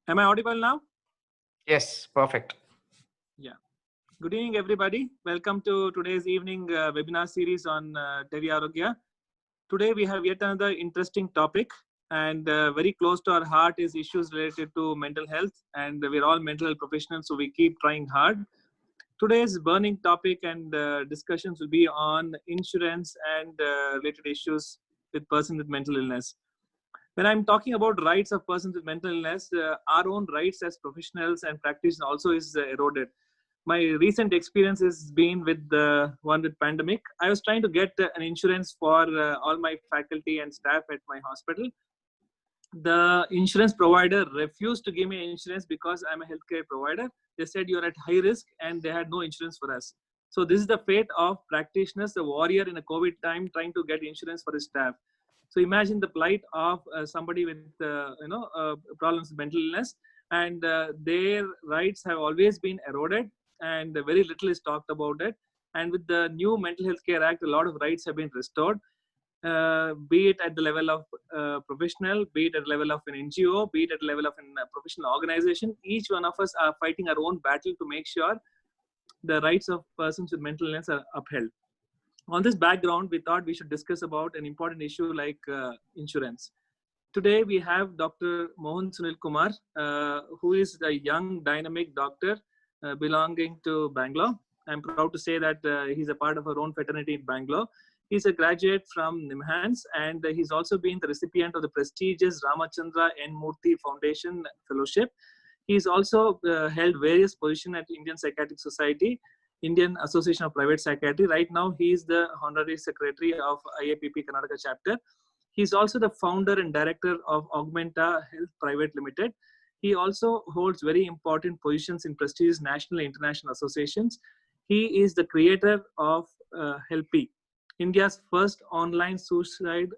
Am I audible now? Yes, perfect. Yeah. Good evening, everybody. Welcome to today's evening webinar series on Teri Arogya. Today we have yet another interesting topic, and very close to our heart is issues related to mental health. And we're all mental health professionals, so we keep trying hard. Today's burning topic and discussions will be on insurance and related issues with persons with mental illness. When I'm talking about rights of persons with mental illness, our own rights as professionals and practitioners also is eroded. My recent experience has been with the one with pandemic. I was trying to get an insurance for all my faculty and staff at my hospital. The insurance provider refused to give me insurance because I'm a healthcare provider. They said you're at high risk, and they had no insurance for us. So this is the fate of practitioners, the warrior in a COVID time, trying to get insurance for his staff. So imagine the plight of somebody with problems with mental illness, and their rights have always been eroded, and very little is talked about it. And with the new Mental Health Care Act, a lot of rights have been restored, be it at the level of professional, be it at the level of an NGO, be it at the level of a professional organization. Each one of us are fighting our own battle to make sure the rights of persons with mental illness are upheld. On this background, we thought we should discuss about an important issue like insurance. Today, we have Dr. Mohan Sunil Kumar, who is a young, dynamic doctor belonging to Bangalore. I'm proud to say that he's a part of our own fraternity in Bangalore. He's a graduate from NIMHANS, and he's also been the recipient of the prestigious Ramachandra N. Murthy Foundation Fellowship. He's also held various positions at Indian Psychiatric Society, Indian Association of Private Psychiatry. Right now, he is the Honorary Secretary of IAPP Karnataka chapter. He's also the founder and director of Augmenta Health Private Limited. He also holds very important positions in prestigious national and international associations. He is the creator of Helpy, India's first online suicide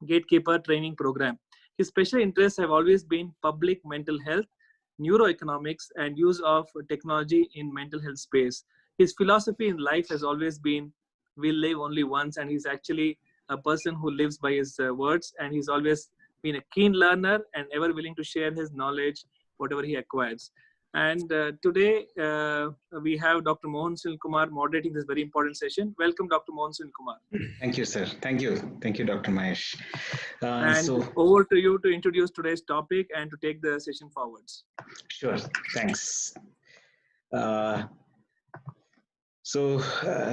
gatekeeper training program. His special interests have always been public mental health, neuroeconomics, and use of technology in mental health space. His philosophy in life has always been, we live only once, and he's actually a person who lives by his words, and he's always been a keen learner and ever willing to share his knowledge, whatever he acquires. And today we have Dr. Mohan Sunil Kumar moderating this very important session. Welcome, Dr. Mohan Sunil Kumar. Thank you, sir. Thank you, Dr. Mahesh. And over to you to introduce today's topic and to take the session forwards. Sure, thanks.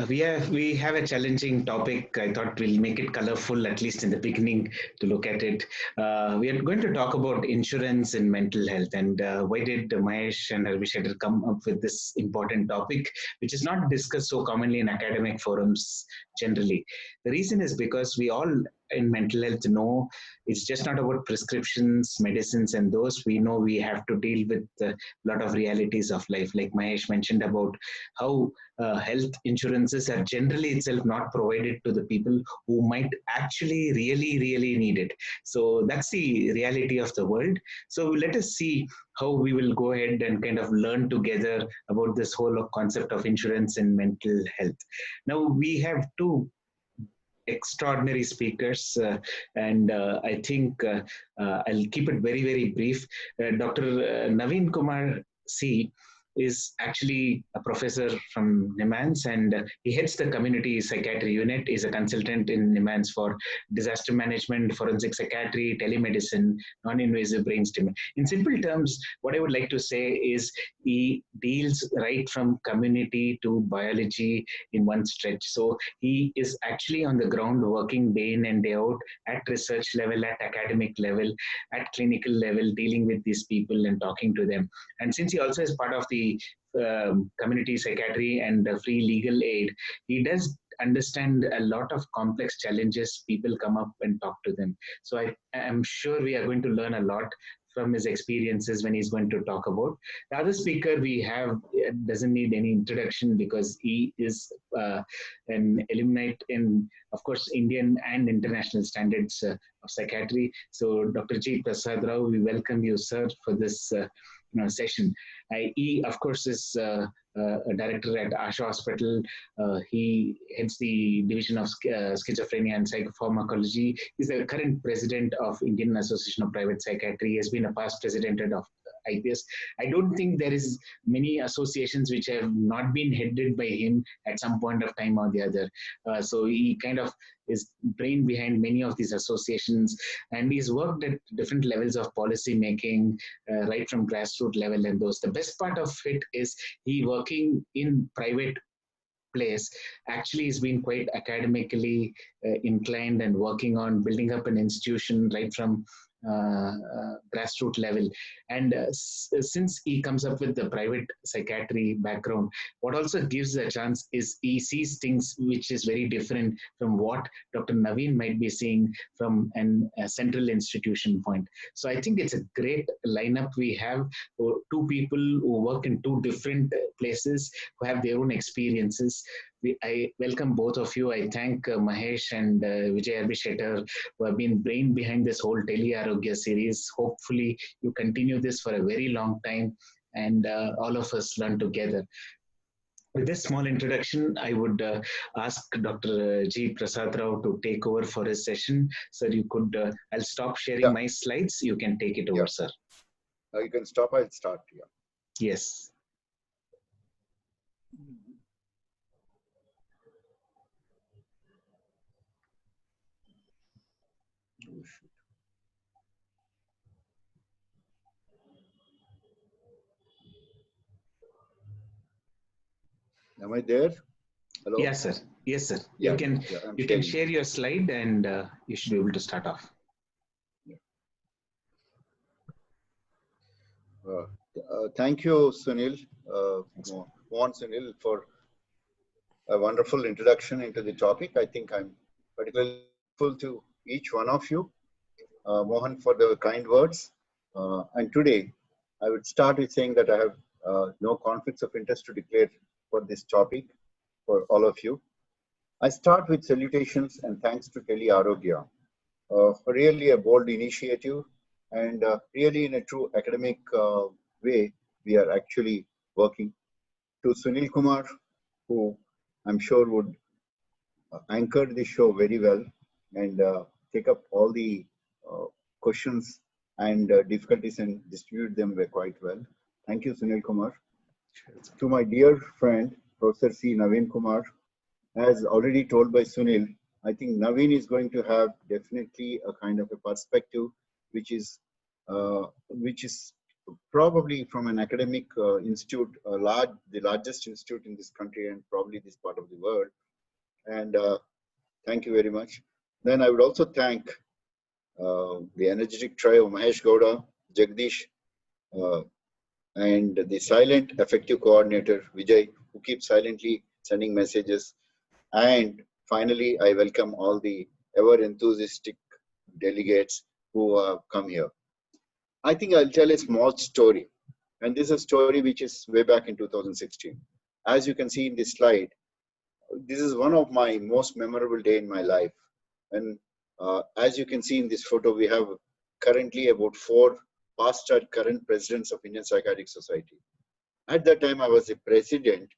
We have a challenging topic. I thought we'll make it colorful, at least in the beginning, to look at it. We are going to talk about insurance and mental health, and why did Mahesh and Harvishankar come up with this important topic, which is not discussed so commonly in academic forums generally. The reason is because we all in mental health know it's just not about prescriptions, medicines, and those. We know we have to deal with a lot of realities of life, like Mahesh mentioned about how health insurances are generally itself not provided to the people who might actually really need it. So that's the reality of the world. So let us see how we will go ahead and kind of learn together about this whole concept of insurance and mental health. Now we have two extraordinary speakers, and I think I'll keep it very brief. Dr. Naveen Kumar C is actually a professor from NIMHANS, and he heads the community psychiatry unit. Is a consultant in NIMHANS for disaster management, forensic psychiatry, telemedicine, non-invasive brainstem. In simple terms, what I would like to say is he deals right from community to biology in one stretch. So he is actually on the ground working day in and day out at research level, at academic level, at clinical level, dealing with these people and talking to them. And since he also is part of the community psychiatry and free legal aid, he does understand a lot of complex challenges people come up and talk to them. So I am sure we are going to learn a lot from his experiences when he's going to talk about. The other speaker we have doesn't need any introduction because he is an illuminate in, of course, Indian and international standards of psychiatry. So Dr. G. Prasad Rao, we welcome you, sir, for this session. He, of course, is a director at Asha Hospital. He heads the division of schizophrenia and psychopharmacology. He's the current president of Indian Association of Private Psychiatry. He has been a past president of IPS. I don't think there is many associations which have not been headed by him at some point of time or the other. So he kind of is brain behind many of these associations, and he's worked at different levels of policy making, right from grassroots level and those. The best part of it is he working in private place actually has been quite academically inclined and working on building up an institution right from grassroots level. And since he comes up with the private psychiatry background, what also gives a chance is he sees things which is very different from what Dr. Naveen might be seeing from a central institution point. So I think it's a great lineup we have. Two people who work in two different places, who have their own experiences. I welcome both of you. I thank Mahesh and Vijay Abhishetar, who have been brain behind this whole Tele Arogya series. Hopefully, you continue this for a very long time, and all of us learn together. With this small introduction, I would ask Dr. G. Prasad Rao to take over for his session. Sir, you could, I'll stop sharing my slides. You can take it over, sir. You can stop, I'll start. Yes. Am I there? Hello? Yes, sir. Yes, sir. Yeah, you can share your slide, and you should be able to start off. Thank you, Sunil, Mohan Sunil, for a wonderful introduction into the topic. I think I'm particularly grateful to each one of you, Mohan, for the kind words. And today, I would start with saying that I have no conflicts of interest to declare for this topic for all of you. I start with salutations and thanks to Tele Arogya for really a bold initiative, and really in a true academic way, we are actually working. To Sunil Kumar, who I'm sure would anchor the show very well and take up all the questions and difficulties and distribute them quite well. Thank you, Sunil Kumar. To my dear friend, Professor C. Naveen Kumar, as already told by Sunil, I think Naveen is going to have definitely a kind of a perspective which is probably from an academic institute, the largest institute in this country and probably this part of the world. And thank you very much. Then I would also thank the energetic trio, Mahesh Gowda, Jagdish, and the silent effective coordinator, Vijay, who keeps silently sending messages. And finally, I welcome all the ever enthusiastic delegates who have come here. I think I'll tell a small story. And this is a story which is way back in 2016. As you can see in this slide, this is one of my most memorable day in my life. And as you can see in this photo, we have currently about 4 past and current presidents of Indian Psychiatric Society. At that time, I was the president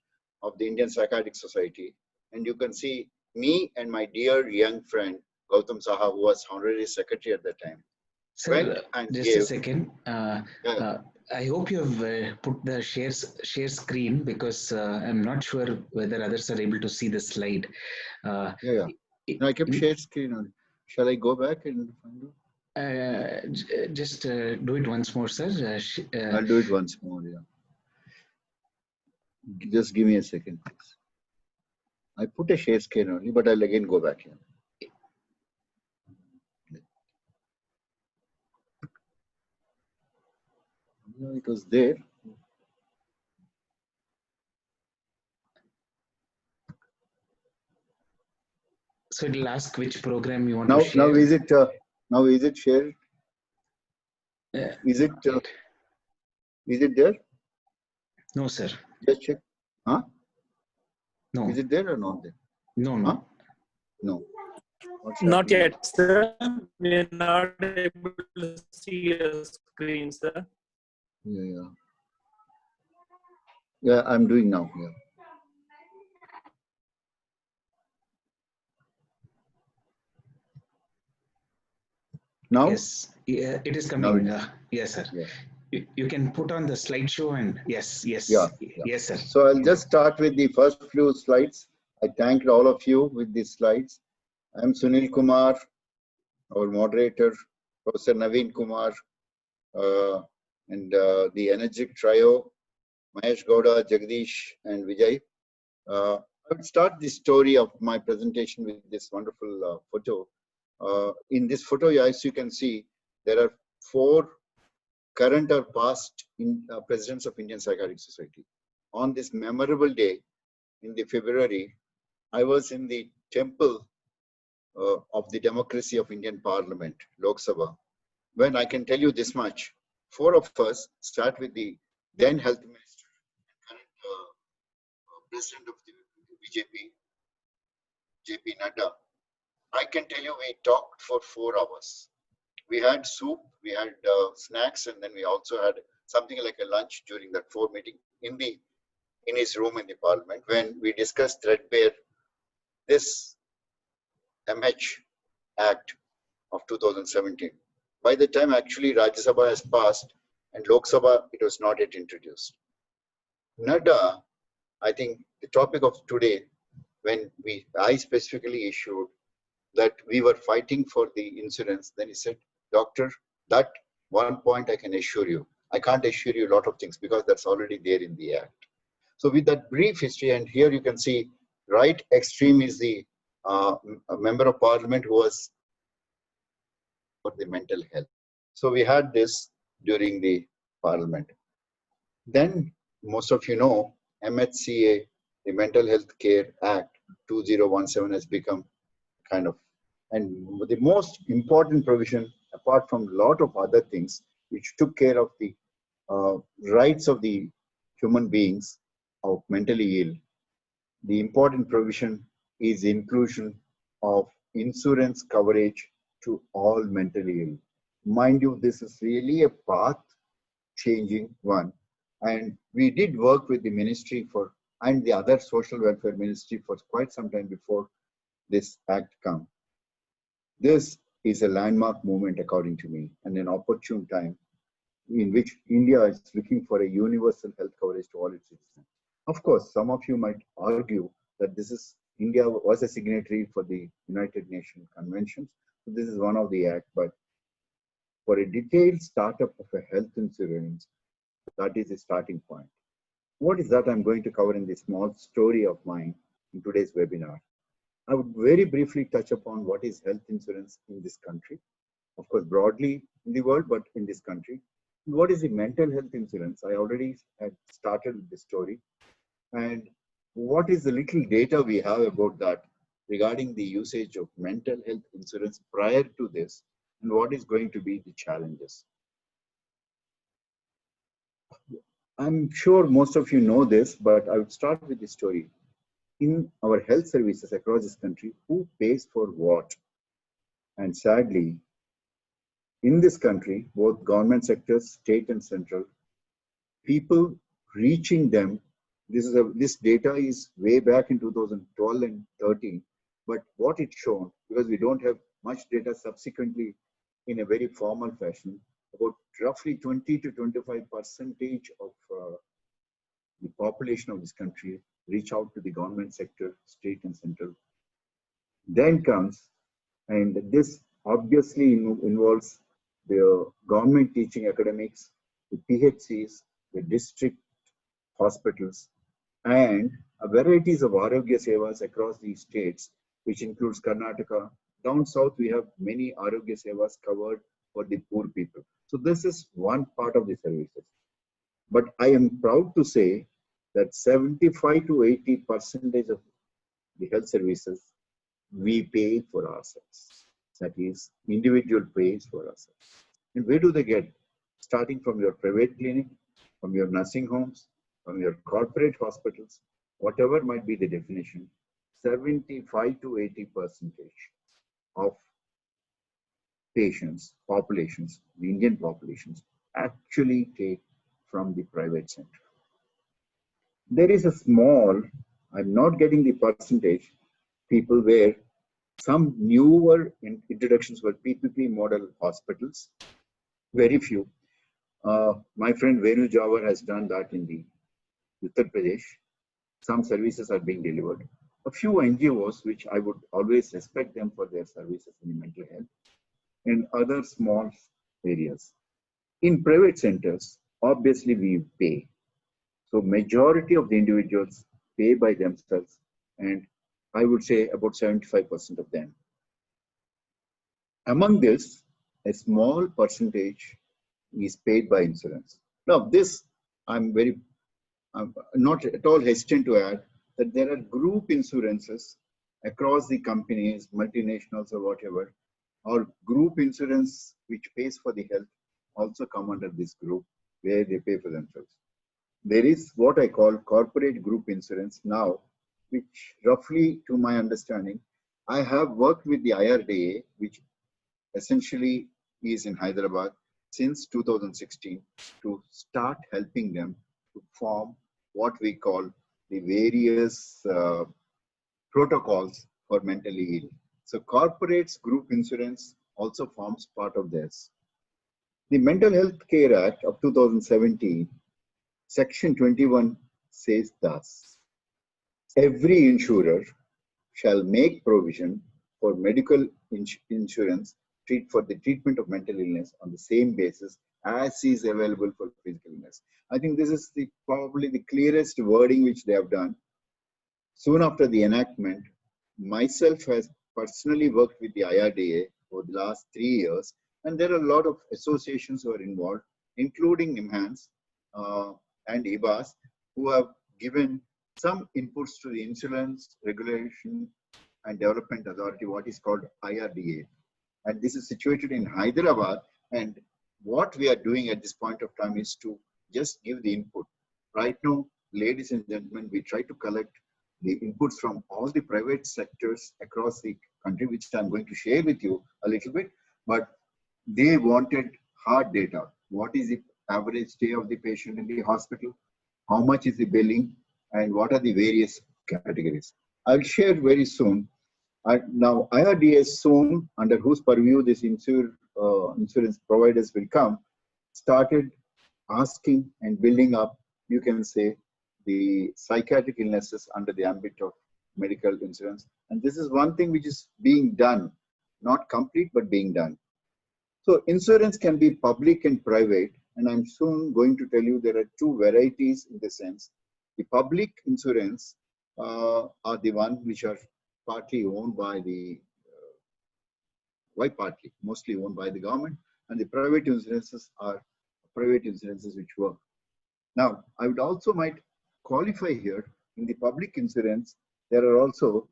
of the Indian Psychiatric Society. And you can see me and my dear young friend, Gautam Saha, who was honorary secretary at that time. Sir, just a second. I hope you have put the share screen, because I'm not sure whether others are able to see the slide. No, I kept share screen on. Shall I go back and find it? Just do it once more, sir. I'll do it once more, Just give me a second, please. I put a share screen only, but I'll again go back here. No, it was there. So it'll ask which program you want to share. Now is it shared? Is it there? No, sir. Just check. Huh? No. Is it there or not there? No. Huh? No. Not yet, sir. We're not able to see your screen, sir. Yeah, I'm doing now. Yeah. Now? Yes. Yeah, it is coming. Yes, sir. Yeah. You can put on the slideshow and yes, Yeah. yes, sir. So I'll just start with the first few slides. I thanked all of you with these slides. I'm Sunil Kumar, our moderator, Professor Naveen Kumar, and the energetic trio, Mahesh Gowda, Jagdish, and Vijay. I would start the story of my presentation with this wonderful photo. In this photo, as you can see, there are 4 current or past presidents of Indian Psychiatric Society. On this memorable day in the February, I was in the temple of the democracy of Indian Parliament, Lok Sabha, when I can tell you this much. 4 of us start with the then Health Minister and current President of the BJP, JP Nadda. I can tell you we talked for 4 hours. We had soup, we had snacks, and then we also had something like a lunch during that 4 meeting in his room in the Parliament, when we discussed threadbare this MH Act of 2017. By the time actually Rajya Sabha has passed and Lok Sabha, it was not yet introduced. Nadda, I think the topic of today, when I specifically issued that we were fighting for the insurance, then he said, doctor, that one point I can assure you. I can't assure you a lot of things because that's already there in the Act. So with that brief history, and here you can see right extreme is the a member of Parliament who was for the mental health. So we had this during the Parliament. Then most of you know MHCA, the Mental Health Care Act 2017 has become kind of, and the most important provision, apart from a lot of other things, which took care of the rights of the human beings of mentally ill, the important provision is inclusion of insurance coverage to all mentally ill. Mind you, this is really a path changing one. And we did work with the ministry and the other social welfare ministry for quite some time before this act come. This is a landmark moment according to me, and an opportune time in which India is looking for a universal health coverage to all its citizens. Of course, some of you might argue that India was a signatory for the United Nations Conventions. So this is one of the acts, but for a detailed startup of a health insurance, that is a starting point. What is that I'm going to cover in this small story of mine in today's webinar? I would very briefly touch upon what is health insurance in this country. Of course, broadly in the world, but in this country. What is the mental health insurance? I already had started with the story. And what is the little data we have about that regarding the usage of mental health insurance prior to this, and what is going to be the challenges? I'm sure most of you know this, but I would start with the story. In our health services across this country, who pays for what? And sadly, in this country, both government sectors, state and central, people reaching them, this data is way back in 2012 and 13, but what it's shown, because we don't have much data subsequently in a very formal fashion, about roughly 20 to 25% of the population of this country reach out to the government sector, state and central. Then comes, and this obviously involves the government teaching academics, the PHCs, the district hospitals, and varieties of Arogya Sevas across the states, which includes Karnataka. Down south, we have many Arogya Sevas covered for the poor people. So this is one part of the services. But I am proud to say that 75 to 80% of the health services we pay for ourselves. That is, individual pays for ourselves. And where do they get? Starting from your private clinic, from your nursing homes, from your corporate hospitals, whatever might be the definition, 75 to 80% of patients, populations, the Indian populations, actually take from the private sector. There is a small, I'm not getting the percentage, people where some newer introductions were PPP model hospitals, very few. My friend Venu Jawar has done that in the Uttar Pradesh. Some services are being delivered. A few NGOs, which I would always respect them for their services in mental health, and other small areas. In private centers, obviously we pay. So majority of the individuals pay by themselves, and I would say about 75% of them. Among this, a small percentage is paid by insurance. Now, this I'm not at all hesitant to add that there are group insurances across the companies, multinationals or whatever, or group insurance which pays for the health also come under this group where they pay for themselves. There is what I call corporate group insurance now, which roughly to my understanding, I have worked with the IRDA, which essentially is in Hyderabad since 2016 to start helping them to form what we call the various protocols for mentally ill. So corporates group insurance also forms part of this. The Mental Health Care Act of 2017, Section 21 says thus: every insurer shall make provision for medical insurance for the treatment of mental illness on the same basis as is available for physical illness. I think this is probably the clearest wording which they have done. Soon after the enactment, myself has personally worked with the IRDA for the last 3 years, and there are a lot of associations who are involved, including NIMHANS and IBAS, who have given some inputs to the Insurance Regulation and Development Authority, what is called IRDA. And this is situated in Hyderabad. And what we are doing at this point of time is to just give the input. Right now, ladies and gentlemen, we try to collect the inputs from all the private sectors across the country, which I'm going to share with you a little bit. But they wanted hard data. What is the average stay of the patient in the hospital? How much is the billing? And what are the various categories? I'll share very soon. Now, IRDA soon, under whose purview this insurance providers will come, started asking and building up, you can say, the psychiatric illnesses under the ambit of medical insurance. And this is one thing which is being done, not complete, but being done. So insurance can be public and private, and I'm soon going to tell you there are two varieties in the sense. The public insurance are the ones which are partly owned by the, mostly owned by the government, and the private insurances are private insurances which work. Now, I would also might qualify here, in the public insurance, there are also,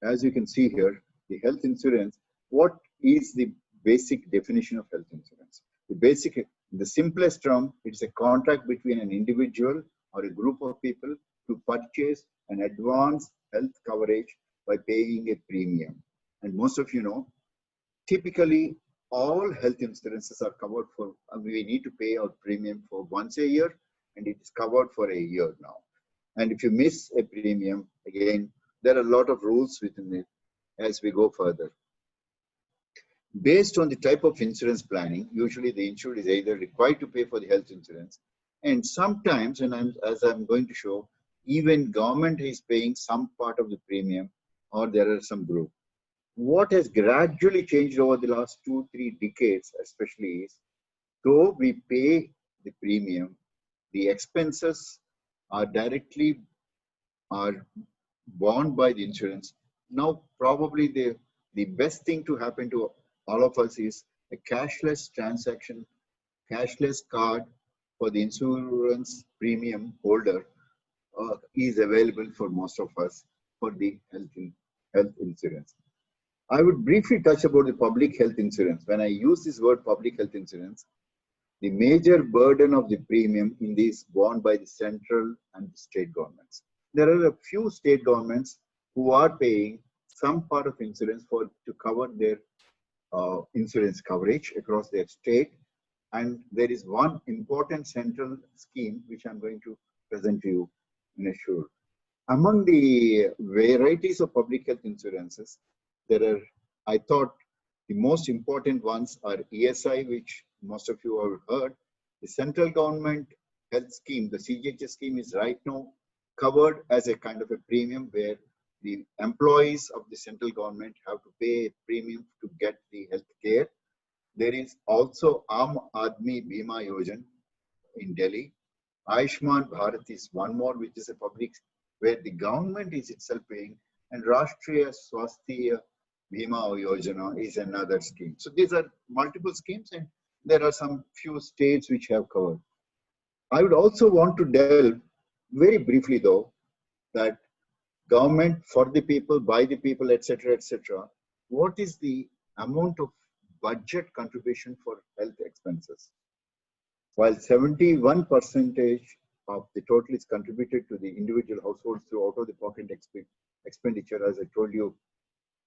as you can see here, the health insurance. What is the basic definition of health insurance? The simplest term, it's a contract between an individual or a group of people to purchase an advanced health coverage by paying a premium. And most of you know, typically all health insurances are covered for, we need to pay our premium for once a year, and it is covered for a year now. And if you miss a premium, again, there are a lot of rules within it as we go further. Based on the type of insurance planning, usually the insured is either required to pay for the health insurance, and sometimes, and as I'm going to show, even government is paying some part of the premium, or there are some group. What has gradually changed over the last 2-3 decades, especially, is though we pay the premium, the expenses are directly borne by the insurance. Now, probably the best thing to happen to all of us is a cashless transaction, cashless card for the insurance premium holder is available for most of us for the health insurance. I would briefly touch about the public health insurance. When I use this word public health insurance, the major burden of the premium in this borne by the central and the state governments. There are a few state governments who are paying some part of insurance to cover their insurance coverage across their state. And there is one important central scheme which I'm going to present to you in a short. Among the varieties of public health insurances, there are, I thought, the most important ones are ESI, which most of you have heard, The central government health scheme, the CGHS scheme, is right now covered as a kind of a premium where the employees of the central government have to pay a premium to get the health care. There is also Aam Aadmi Bima Yojana in Delhi. Ayushman Bharat is one more, which is a public, where the government is itself paying, and Rashtriya Swasthya Bima Yojana is another scheme. So these are multiple schemes, and there are some few states which have covered. I would also want to delve very briefly, though, that government for the people, by the people, etc., etc. What is the amount of budget contribution for health expenses? While 71% of the total is contributed to the individual households through out-of-the-pocket expenditure, as I told you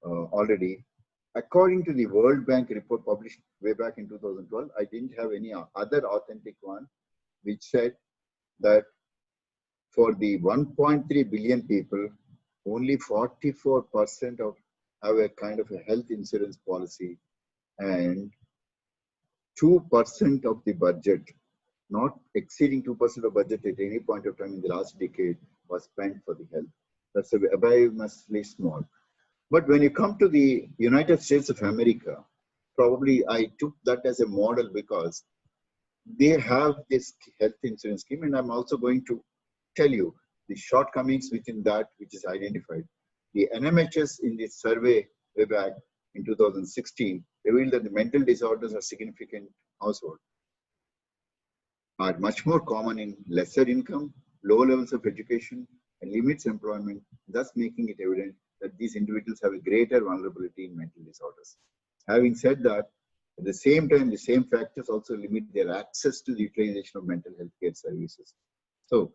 already, according to the World Bank report published way back in 2012, I didn't have any other authentic one, which said that for the 1.3 billion people, only 44% have a kind of a health insurance policy, and 2% of the budget, not exceeding 2% of budget at any point of time in the last decade, was spent for the health. That's abysmally small. But when you come to the United States of America, probably I took that as a model because they have this health insurance scheme, and I'm also going to tell you the shortcomings within that which is identified. The NMHS in this survey way back in 2016 revealed that the mental disorders are significant household, are much more common in lesser income, low levels of education, and limits employment, thus making it evident that these individuals have a greater vulnerability in mental disorders. Having said that, at the same time, the same factors also limit their access to the utilization of mental health care services. So,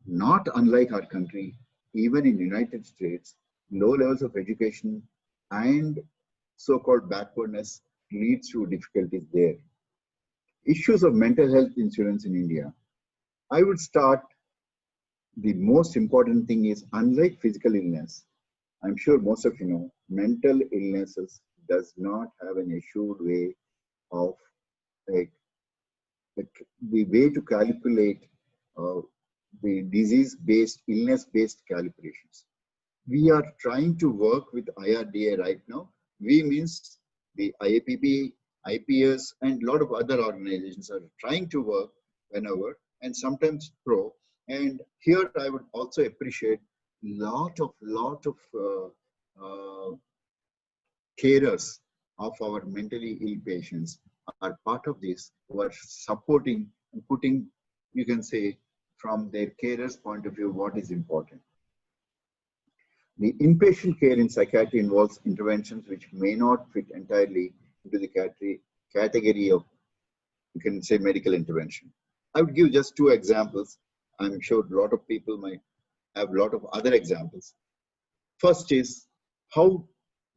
not unlike our country, even in the United States, low levels of education and so-called backwardness leads to difficulties there. Issues of mental health insurance in India. I would start, the most important thing is, unlike physical illness, I'm sure most of you know, mental illnesses does not have an assured way of the way to calculate the disease-based, illness-based calibrations. We are trying to work with IRDA right now. We means the IAPP, IPS, and a lot of other organizations are trying to work whenever, and sometimes pro. And here I would also appreciate lot of carers of our mentally ill patients are part of this, who are supporting and putting, you can say, from their carers' point of view, what is important. The inpatient care in psychiatry involves interventions which may not fit entirely into the category of, you can say, medical intervention. I would give just two examples. I'm sure a lot of people might have a lot of other examples. First is, how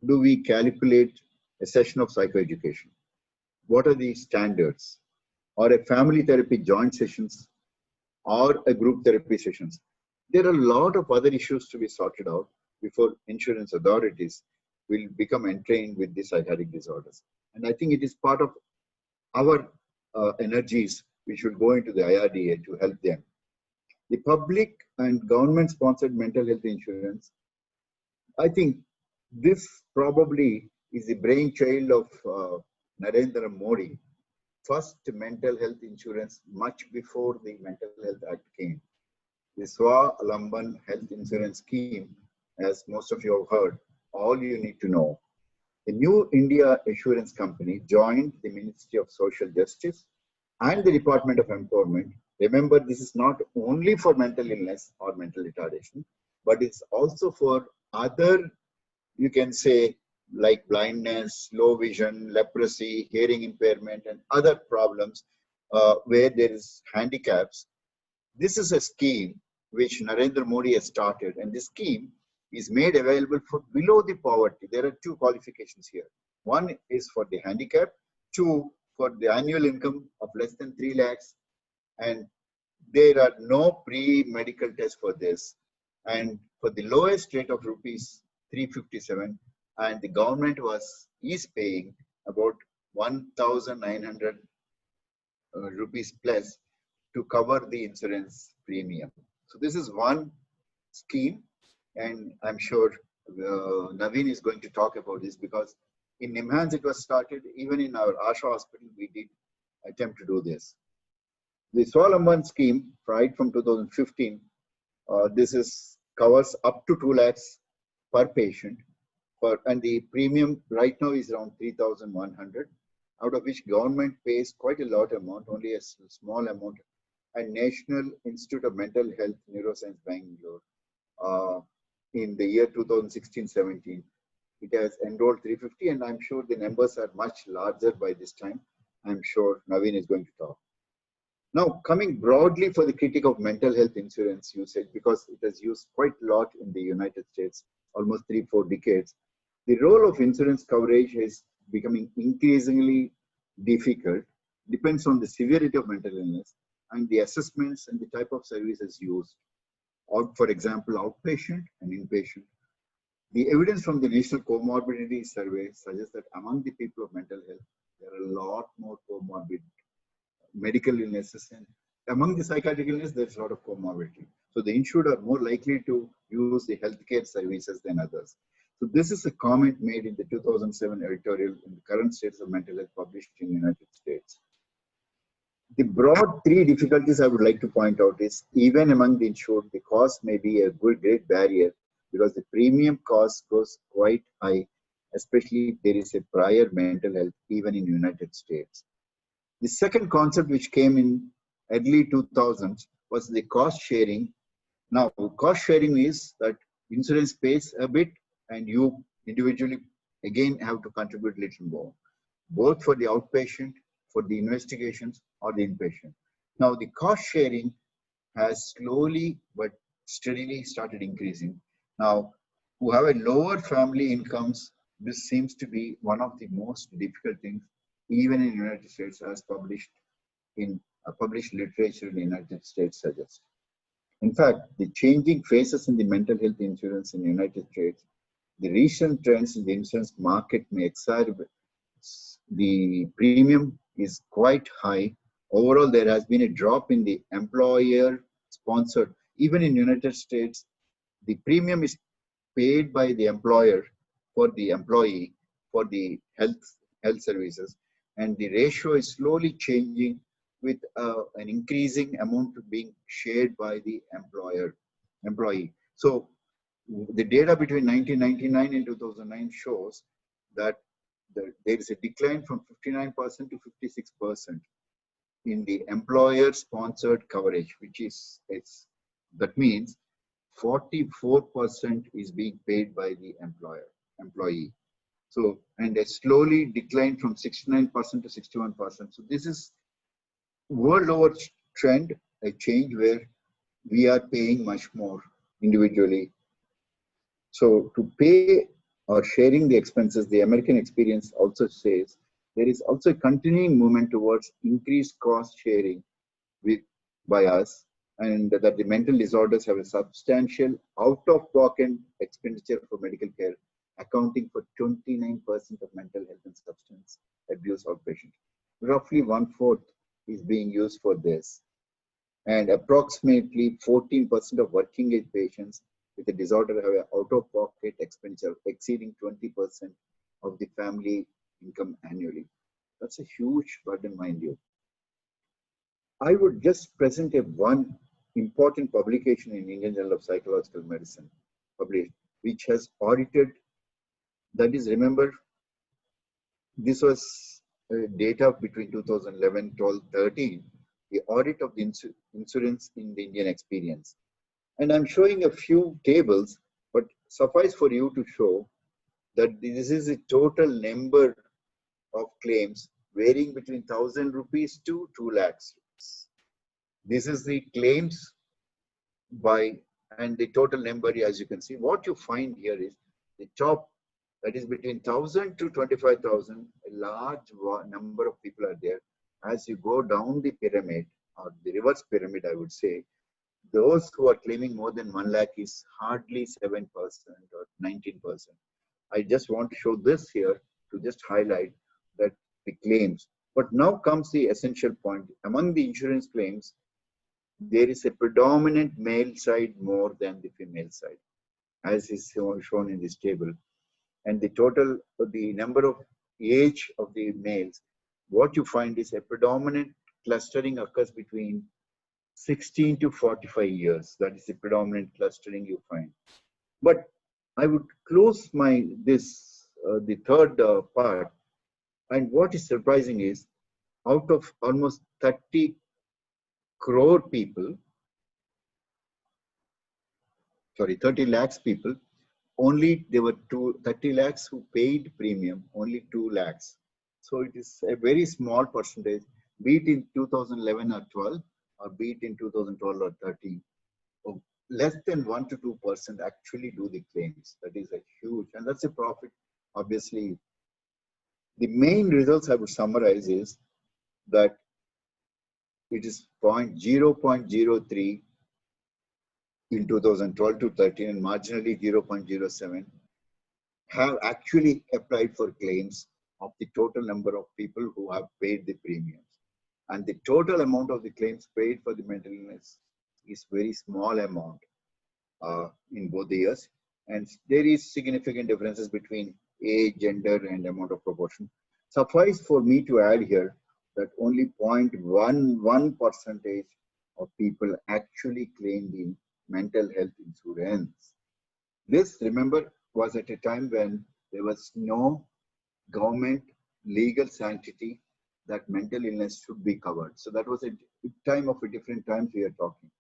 do we calculate a session of psychoeducation? What are the standards? Or a family therapy joint sessions, or a group therapy sessions? There are a lot of other issues to be sorted out before insurance authorities will become entrained with the psychiatric disorders. And I think it is part of our energies which will go into the IRDA to help them. The public and government-sponsored mental health insurance, I think this probably is the brainchild of Narendra Modi. First mental health insurance much before the Mental Health Act came. The Swawalamban Health Insurance Scheme, as most of you have heard, all you need to know. The New India Assurance Company joined the Ministry of Social Justice and the Department of Empowerment. Remember, this is not only for mental illness or mental retardation, but it's also for other, you can say, like blindness, low vision, leprosy, hearing impairment, and other problems where there is handicaps. This is a scheme which Narendra Modi has started, and this scheme is made available for below the poverty. There are two qualifications here. One is for the handicap, two for the annual income of less than 3 lakhs, and there are no pre-medical tests for this. And for the lowest rate of rupees 357, and the government is paying about 1,900 rupees plus to cover the insurance premium. So this is one scheme, and I'm sure Naveen is going to talk about this, because in NIMHANS it was started. Even in our Asha hospital, we did attempt to do this. The Swalamban scheme, right from 2015, this is covers up to 2 lakhs per patient, and the premium right now is around 3,100, out of which government pays quite a lot amount, only a small amount, and National Institute of Mental Health Neuroscience Bangalore, in the year 2016-17, it has enrolled 350, and I'm sure the numbers are much larger by this time. I'm sure Naveen is going to talk. Now, coming broadly for the critique of mental health insurance usage, because it has used quite a lot in the United States, almost 3-4 decades, the role of insurance coverage is becoming increasingly difficult, depends on the severity of mental illness and the assessments and the type of services used. Or, for example, outpatient and inpatient. The evidence from the National Comorbidity Survey suggests that among the people of mental health, there are a lot more comorbid medical illnesses, and among the psychiatric illness, there's a lot of comorbidity. So the insured are more likely to use the healthcare services than others. So this is a comment made in the 2007 editorial in the current status of mental health published in the United States. The broad 3 difficulties I would like to point out is, even among the insured, the cost may be a great barrier, because the premium cost goes quite high, especially if there is a prior mental health, even in the United States. The second concept which came in early 2000s was the cost sharing. Now, cost sharing is that insurance pays a bit and you individually again have to contribute a little more, both for the outpatient, for the investigations, or the inpatient. Now, the cost sharing has slowly but steadily started increasing. Now, who have a lower family incomes, this seems to be one of the most difficult things, even in the United States, as published in published literature in the United States suggests. In fact, the changing phases in the mental health insurance in the United States, the recent trends in the insurance market may exacerbate. The premium is quite high. Overall, there has been a drop in the employer-sponsored. Even in the United States, the premium is paid by the employer for the employee for the health services, and the ratio is slowly changing with an increasing amount being shared by the employee. So the data between 1999 and 2009 shows that there is a decline from 59% to 56% in the employer-sponsored coverage, which is that means 44% is being paid by the employee. So, and a slowly declined from 69% to 61%. So this is world over trend, a change where we are paying much more individually. So to pay or sharing the expenses, the American experience also says there is also a continuing movement towards increased cost sharing by us, and that the mental disorders have a substantial out-of-pocket expenditure for medical care, accounting for 29% of mental health and substance abuse outpatient. Roughly 1/4 is being used for this. And approximately 14% of working age patients with a disorder have an out-of-pocket expenditure exceeding 20% of the family income annually. That's a huge burden, mind you. I would just present one important publication in Indian Journal of Psychological Medicine, published, which has audited, that is, remember, this was data between 2011, 12, 13, the audit of the insurance in the Indian experience. And I'm showing a few tables, but suffice for you to show that this is a total number of claims varying between 1,000 rupees to 2 lakhs. This is the claims and the total number, as you can see. What you find here is the top, that is between 1,000 to 25,000, a large number of people are there. As you go down the pyramid, or the reverse pyramid, I would say, those who are claiming more than 1 lakh is hardly 7% or 19%. I just want to show this here to just highlight that the claims, But now comes the essential point. Among the insurance claims, there is a predominant male side more than the female side, as is shown in this table. And the number of age of the males, what you find is a predominant clustering occurs between 16 to 45 years. That is the predominant clustering you find. But I would close the third part. And what is surprising is, out of almost 30 crore people, 30 lakhs people, only there were 30 lakhs who paid premium, only 2 lakhs. So it is a very small percentage, be it in 2011 or 12, or be it in 2012 or 13. So less than 1 to 2% actually do the claims. That is a huge, and that's a profit. Obviously, the main results I would summarize is that it is 0.03 in 2012 to 13 and marginally 0.07 have actually applied for claims of the total number of people who have paid the premiums. And the total amount of the claims paid for the mental illness is very small amount in both the years. And there is significant differences between age, gender, and amount of proportion. Suffice for me to add here that only 0.11% of people actually claim the mental health insurance. This, remember, was at a time when there was no government legal sanctity that mental illness should be covered. So that was a time of a different times we are talking.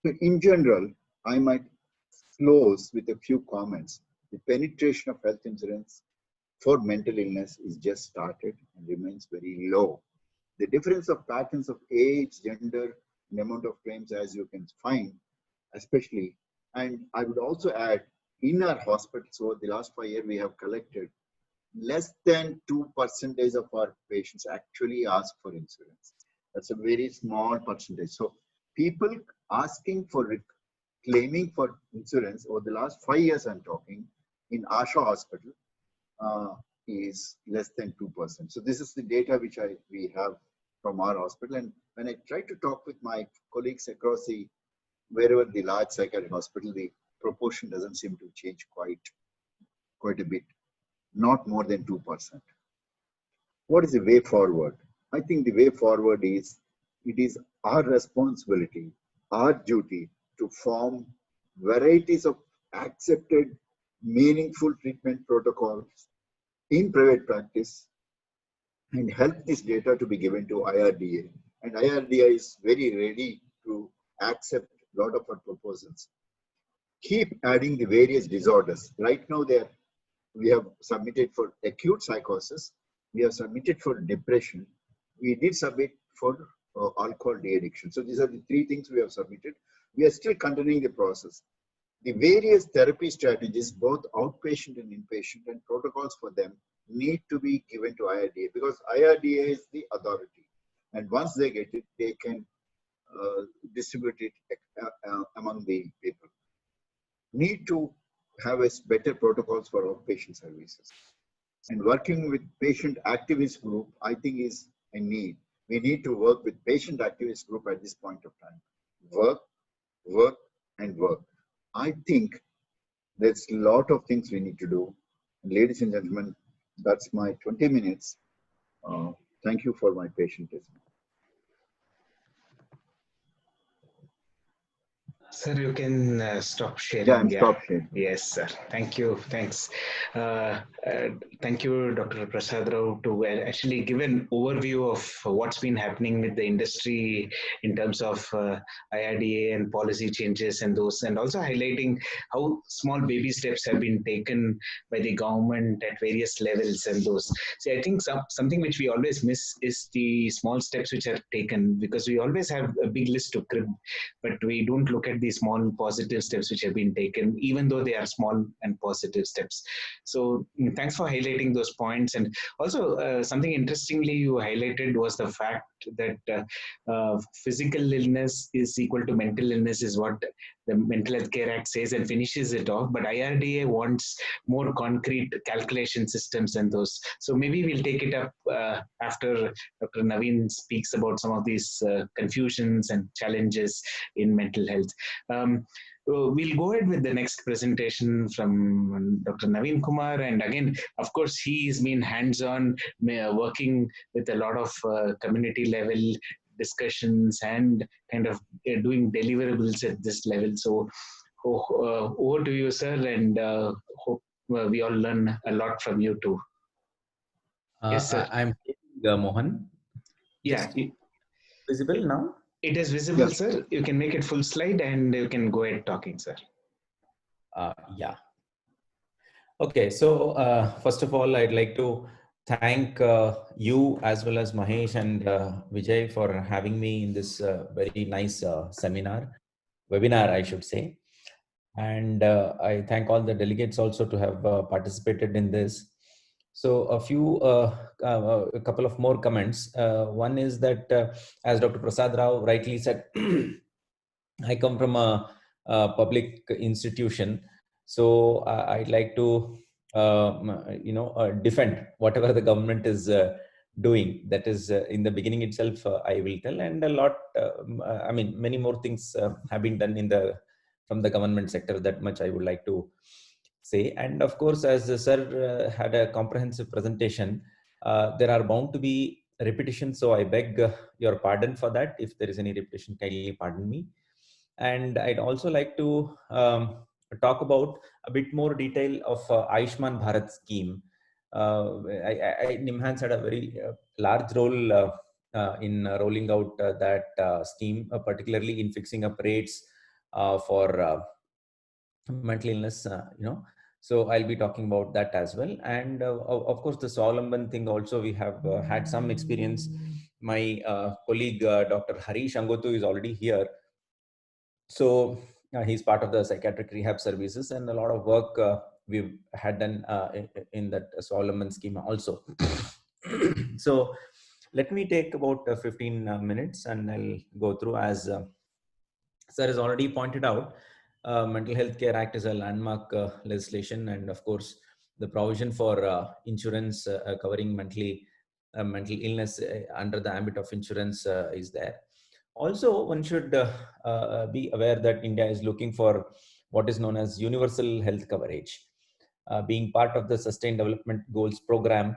So in general, I might close with a few comments. The penetration of health insurance for mental illness is just started and remains very low. The difference of patterns of age, gender, and amount of claims, as you can find, especially, and I would also add, in our hospitals over the last 5 years, we have collected less than 2% of our patients actually ask for insurance. That's a very small percentage. So people asking for claiming for insurance over the last 5 years, I'm talking, in Asha Hospital is less than 2%. So this is the data which we have from our hospital. And when I try to talk with my colleagues across wherever the large psychiatric hospital, the proportion doesn't seem to change quite a bit, not more than 2%. What is the way forward? I think the way forward is, it is our responsibility, our duty to form varieties of accepted, meaningful treatment protocols in private practice and help this data to be given to IRDA. And IRDA is very ready to accept a lot of our proposals. Keep adding the various disorders. Right now, we have submitted for acute psychosis. We have submitted for depression. We did submit for alcohol de-addiction. So these are the 3 things we have submitted. We are still continuing the process. The various therapy strategies, both outpatient and inpatient, and protocols for them need to be given to IRDA, because IRDA is the authority. And once they get it, they can distribute it among the people. Need to have better protocols for outpatient services. And working with patient activist group, I think is a need. We need to work with patient activist group at this point of time. Work, work, and work. I think there's a lot of things we need to do. And ladies and gentlemen, that's my 20 minutes. Thank you for my patient listening. Sir, you can stop sharing. Yeah, I'm stop sharing. Yes, sir. Thank you. Thanks. Thank you, Dr. Prasad Rao, to actually give an overview of what's been happening with the industry in terms of IRDA and policy changes and those, and also highlighting how small baby steps have been taken by the government at various levels and those. See, I think something which we always miss is the small steps which are taken, because we always have a big list to crib, but we don't look at the small positive steps which have been taken, even though they are small and positive steps. So thanks for highlighting those points. And also something interestingly you highlighted was the fact that physical illness is equal to mental illness is what the Mental Health Care Act says and finishes it off, but IRDA wants more concrete calculation systems and those. So maybe we'll take it up after Dr. Naveen speaks about some of these confusions and challenges in mental health. We'll go ahead with the next presentation from Dr. Naveen Kumar. And again, of course, he's been hands-on working with a lot of community level discussions and kind of doing deliverables at this level. So over to you, sir, and hope we all learn a lot from you too. Yes, sir. I'm Mohan. Yeah. Visible now? It is visible, yes, sir. You can make it full slide and you can go ahead talking, sir. Yeah. Okay, so first of all, I'd like to thank you as well as Mahesh and Vijay for having me in this very nice webinar, I should say. And I thank all the delegates also to have participated in this. So a couple of more comments. One is that as Dr. Prasad Rao rightly said, I come from a public institution. So I'd like to, defend whatever the government is doing. That is in the beginning itself, I will tell, and a lot, many more things have been done from the government sector. That much I would like to say. And of course, as the sir had a comprehensive presentation, there are bound to be repetitions. So I beg your pardon for that. If there is any repetition, kindly pardon me. And I'd also like to talk about a bit more detail of Ayushman Bharat scheme. NIMHANS had a very large role in rolling out that scheme, particularly in fixing up rates for mental illness, So I'll be talking about that as well. And of course, the Swawalamban thing also, we have had some experience. My colleague, Dr. Harish Angotu, is already here. So he's part of the psychiatric rehab services, and a lot of work we've had done in that Swawalamban scheme also. So let me take about 15 minutes and I'll go through. As sir has already pointed out, Mental Health Care Act is a landmark legislation, and of course the provision for insurance covering mental illness under the ambit of insurance is there. Also, one should be aware that India is looking for what is known as universal health coverage. Being part of the Sustained Development Goals program,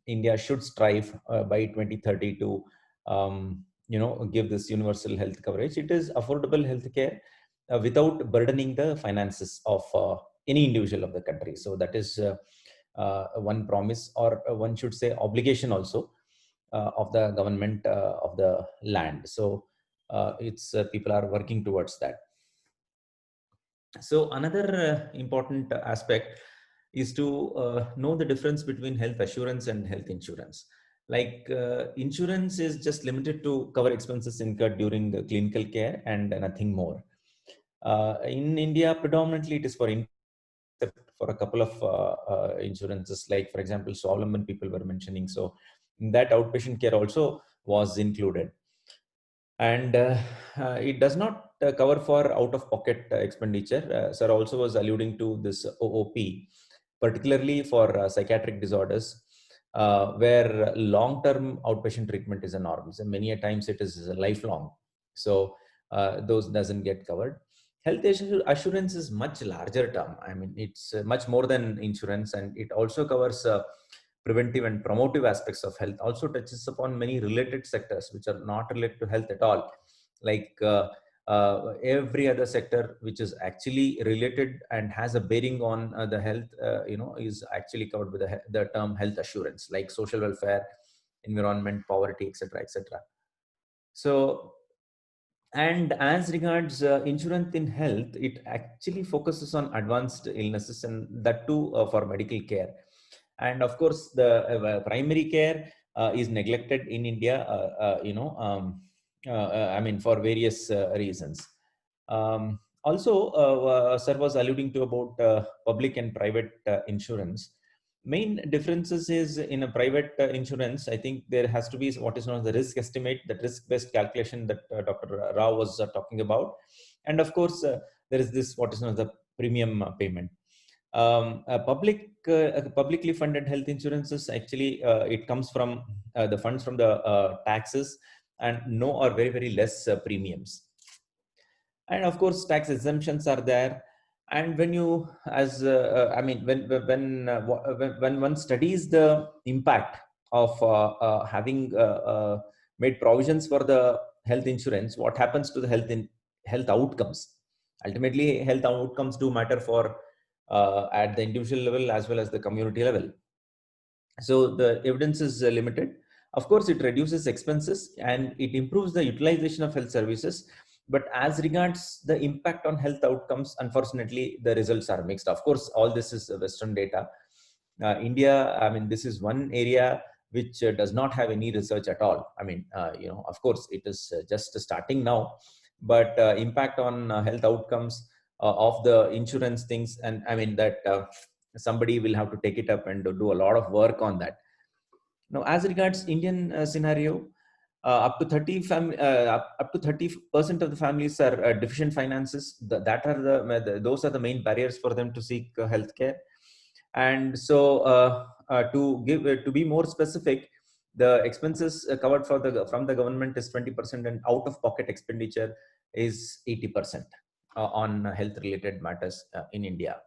India should strive by 2030 to give this universal health coverage. It is affordable healthcare without burdening the finances of any individual of the country. So that is one promise, or one should say obligation also of the government of the land. So it's people are working towards that. So another important aspect is to know the difference between health assurance and health insurance. Like insurance is just limited to cover expenses incurred during the clinical care and nothing more. In India, predominantly it is for a couple of insurances, like for example, Swawalamban people were mentioning. So that outpatient care also was included. And it does not cover for out-of-pocket expenditure. Sir also was alluding to this OOP, particularly for psychiatric disorders, where long-term outpatient treatment is a norm. So many a times it is lifelong. So those doesn't get covered. Health assurance is much larger term. I mean, it's much more than insurance, and it also covers preventive and promotive aspects of health. Also touches upon many related sectors which are not related to health at all, like every other sector which is actually related and has a bearing on the health, is actually covered with the term health assurance, like social welfare, environment, poverty, etc., etc. So, and as regards insurance in health, it actually focuses on advanced illnesses, and that too for medical care. And of course, the primary care is neglected in India, for various reasons. Also, sir was alluding to about public and private insurance. Main differences is in a private insurance, I think there has to be what is known as the risk estimate, that risk-based calculation that Dr. Rao was talking about. And of course, there is this what is known as the premium payment. Publicly funded health insurances, actually, it comes from the funds from the taxes and no or very, very less premiums. And of course, tax exemptions are there. And when you, I mean, when one studies the impact of having made provisions for the health insurance, what happens to the health outcomes? Ultimately, health outcomes do matter for at the individual level as well as the community level. So the evidence is limited. Of course, it reduces expenses and it improves the utilization of health services. But as regards the impact on health outcomes, unfortunately, the results are mixed. Of course, all this is Western data. India, I mean, this is one area which does not have any research at all. I mean, of course, it is just starting now, but impact on health outcomes of the insurance things, and I mean that somebody will have to take it up and do a lot of work on that. Now, as regards Indian scenario, up to 30% of the families are deficient finances. Those are the main barriers for them to seek healthcare. And so, to be more specific, the expenses covered from the government is 20%, and out-of-pocket expenditure is 80% on health-related matters in India.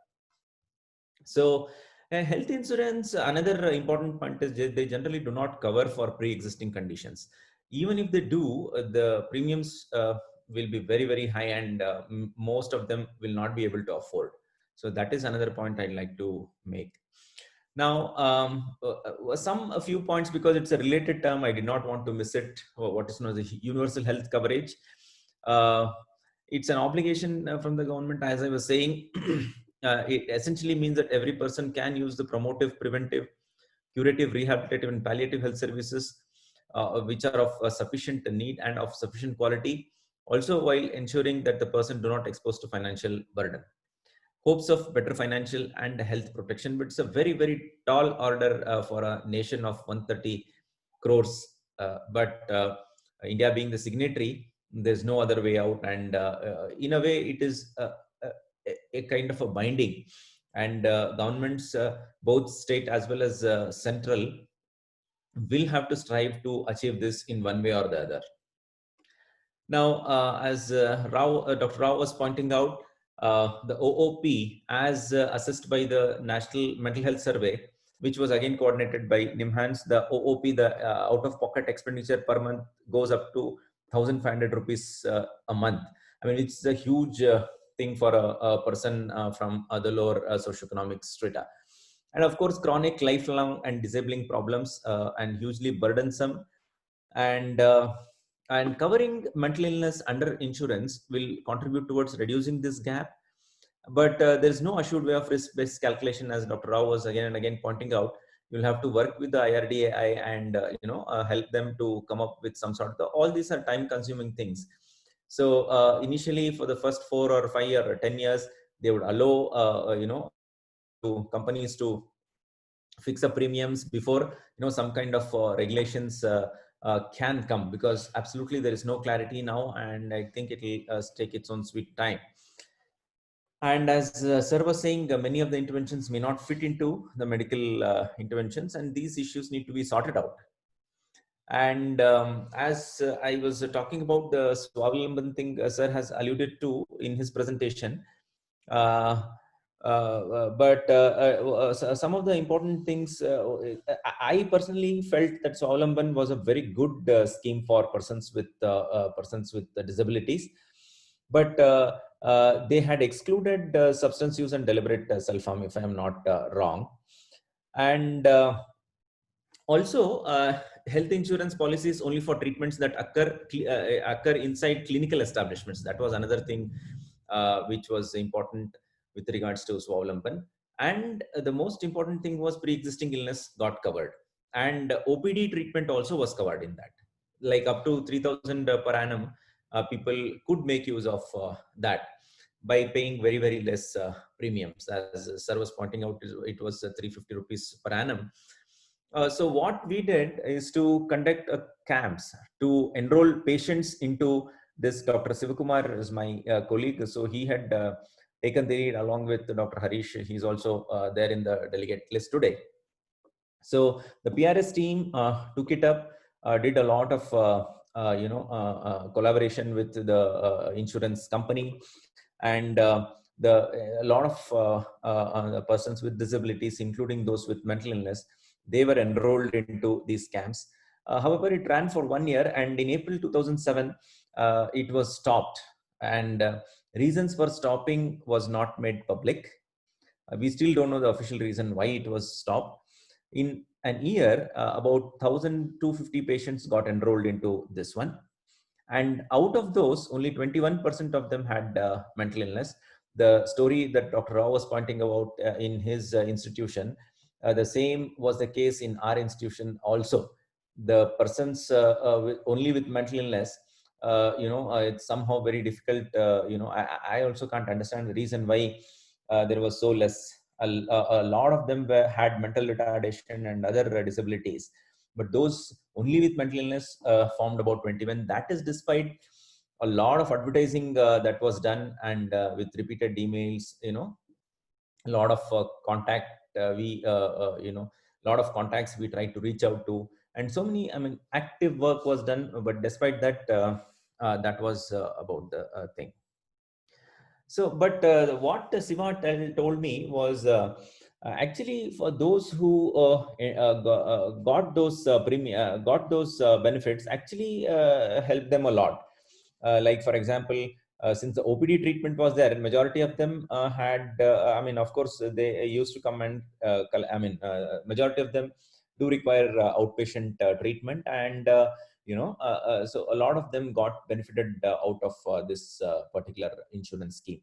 So, health insurance, another important point is they generally do not cover for pre-existing conditions. Even if they do, the premiums will be very, very high, and most of them will not be able to afford. So that is another point I'd like to make. Now, a few points, because it's a related term, I did not want to miss it. What is known as the universal health coverage. It's an obligation from the government, as I was saying. It essentially means that every person can use the promotive, preventive, curative, rehabilitative, and palliative health services, which are of sufficient need and of sufficient quality, also while ensuring that the person do not expose to financial burden. Hopes of better financial and health protection, but it's a very, very tall order for a nation of 130 crores. But India being the signatory, there's no other way out. And in a way, it is a kind of a binding. And governments, both state as well as central, will have to strive to achieve this in one way or the other. Now, as Dr. Rao was pointing out, the OOP, as assessed by the National Mental Health Survey, which was again coordinated by NIMHANS, the OOP, the out-of-pocket expenditure per month goes up to 1,500 rupees a month. I mean, it's a huge thing for a person from the lower socioeconomic strata. And of course, chronic, lifelong, and disabling problems, and hugely burdensome. And covering mental illness under insurance will contribute towards reducing this gap. But there is no assured way of risk-based calculation, as Dr. Rao was again and again pointing out. You'll have to work with the IRDAI and help them to come up with some sort of. All these are time-consuming things. So initially, for the first 4 or 5 or 10 years, they would allow to companies to fix up premiums before some kind of regulations can come, because absolutely there is no clarity now, and I think it will take its own sweet time. And as Sir was saying, many of the interventions may not fit into the medical interventions, and these issues need to be sorted out. And as I was talking about the Swavalamban thing, Sir has alluded to in his presentation. But some of the important things, I personally felt that Swavalamban was a very good scheme for persons with disabilities, but they had excluded substance use and deliberate self-harm, if I am not wrong. And also, health insurance policies only for treatments that occur inside clinical establishments. That was another thing which was important with regards to Swavalamban. And the most important thing was pre-existing illness got covered, and OPD treatment also was covered in that. Like up to 3,000 per annum, people could make use of that. by paying very, very less premiums. As sir was pointing out, it was 350 rupees per annum. So what we did is to conduct camps to enroll patients into this. Dr. Sivakumar is my colleague. So he had taken the lead along with Dr. Harish. He's also there in the delegate list today. So the PRS team took it up, did a lot of collaboration with the insurance company, and a lot of persons with disabilities, including those with mental illness, they were enrolled into these camps. However, it ran for 1 year, and in April 2007, it was stopped. And reasons for stopping was not made public. We still don't know the official reason why it was stopped. In an year, about 1,250 patients got enrolled into this one. And out of those, only 21% of them had mental illness. The story that Dr. Rao was pointing out in his institution, the same was the case in our institution also. The persons only with mental illness, it's somehow very difficult. I also can't understand the reason why there was so less. A lot of them had mental retardation and other disabilities, but those only with mental illness formed about 21. That is despite a lot of advertising that was done, and with repeated emails, a lot of contact. Lot of contacts we tried to reach out to, and so many, active work was done. But despite that, that was about the thing. So, but what Siva told me was actually for those who got those benefits, actually helped them a lot. Like for example, since the OPD treatment was there, majority of them had, of course, they used to come and, majority of them do require outpatient treatment, and so a lot of them got benefited out of this particular insurance scheme.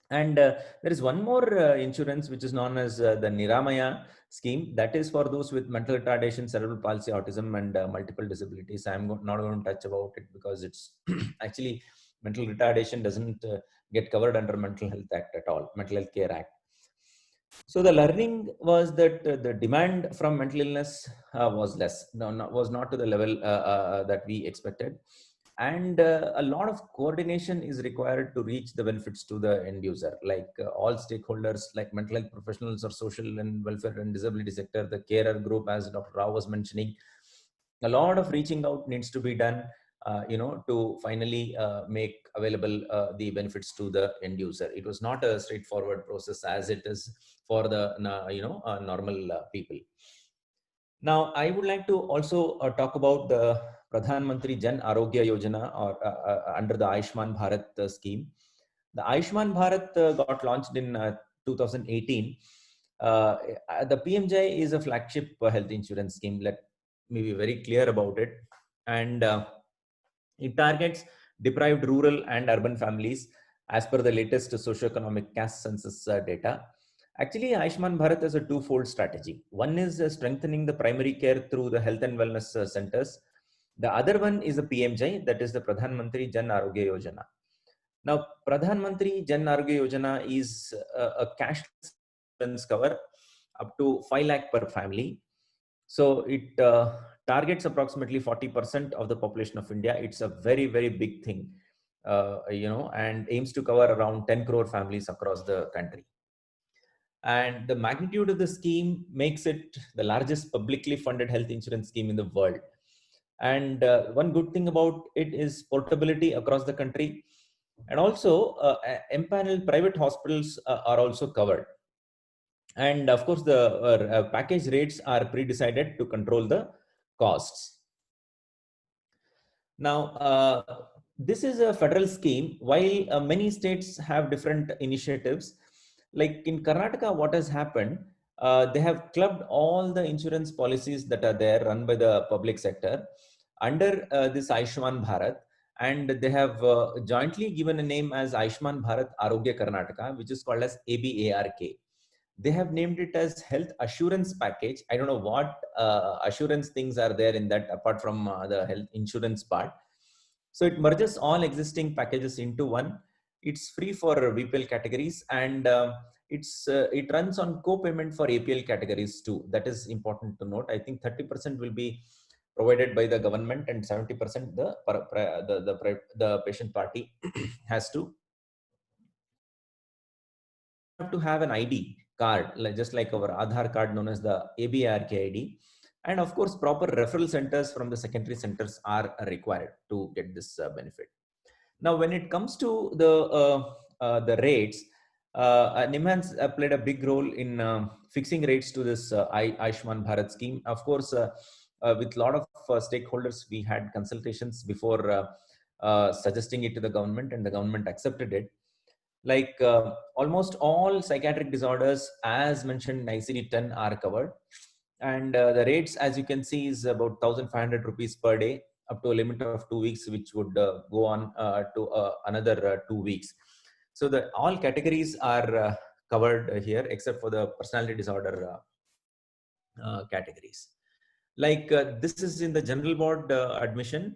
And there is one more insurance which is known as the Niramaya scheme. That is for those with mental retardation, cerebral palsy, autism, and multiple disabilities. I'm not going to touch about it because it's actually mental retardation doesn't get covered under Mental Health Act at all, Mental Health Care Act. So the learning was that the demand from mental illness was less, was not to the level that we expected. And a lot of coordination is required to reach the benefits to the end user, like all stakeholders, like mental health professionals or social and welfare and disability sector, the carer group, as Dr. Rao was mentioning. A lot of reaching out needs to be done, to finally make available the benefits to the end user. It was not a straightforward process as it is for the normal people. Now, I would like to also talk about the Pradhan Mantri Jan Arogya Yojana, or under the Ayushman Bharat scheme. The Ayushman Bharat got launched in 2018. The PMJ is a flagship health insurance scheme. Let me be very clear about it. And it targets deprived rural and urban families as per the latest socioeconomic caste census data. Actually, Ayushman Bharat is a twofold strategy. One is strengthening the primary care through the health and wellness centers. The other one is the PMJ, that is the Pradhan Mantri Jan Arogya Yojana. Now, Pradhan Mantri Jan Arogya Yojana is a cashless insurance cover up to 5 lakh per family. So it targets approximately 40% of the population of India. It's a very, very big thing, and aims to cover around 10 crore families across the country. And the magnitude of the scheme makes it the largest publicly funded health insurance scheme in the world. And one good thing about it is portability across the country. And also empaneled private hospitals are also covered. And of course, the package rates are pre-decided to control the costs. Now, this is a federal scheme. While many states have different initiatives, like in Karnataka, what has happened, they have clubbed all the insurance policies that are there run by the public sector under this Ayushman Bharat, and they have jointly given a name as Ayushman Bharat Arogya Karnataka, which is called as ABARK. They have named it as Health Assurance Package. I don't know what assurance things are there in that apart from the health insurance part. So it merges all existing packages into one. It's free for BPL categories, and it runs on co-payment for APL categories too. That is important to note. I think 30% will be provided by the government, and 70% the patient party has to have an ID card, just like our Aadhaar card known as the ABRK ID. And of course, proper referral centers from the secondary centers are required to get this benefit. Now, when it comes to the rates, NIMHANS played a big role in fixing rates to this Ayushman Bharat scheme. Of course, with a lot of stakeholders, we had consultations before suggesting it to the government, and the government accepted it. Like almost all psychiatric disorders, as mentioned in ICD-10, are covered. And the rates, as you can see, is about 1,500 rupees per day, up to a limit of 2 weeks, which would go on to another 2 weeks. So all categories are covered here, except for the personality disorder categories. Like this is in the general ward admission.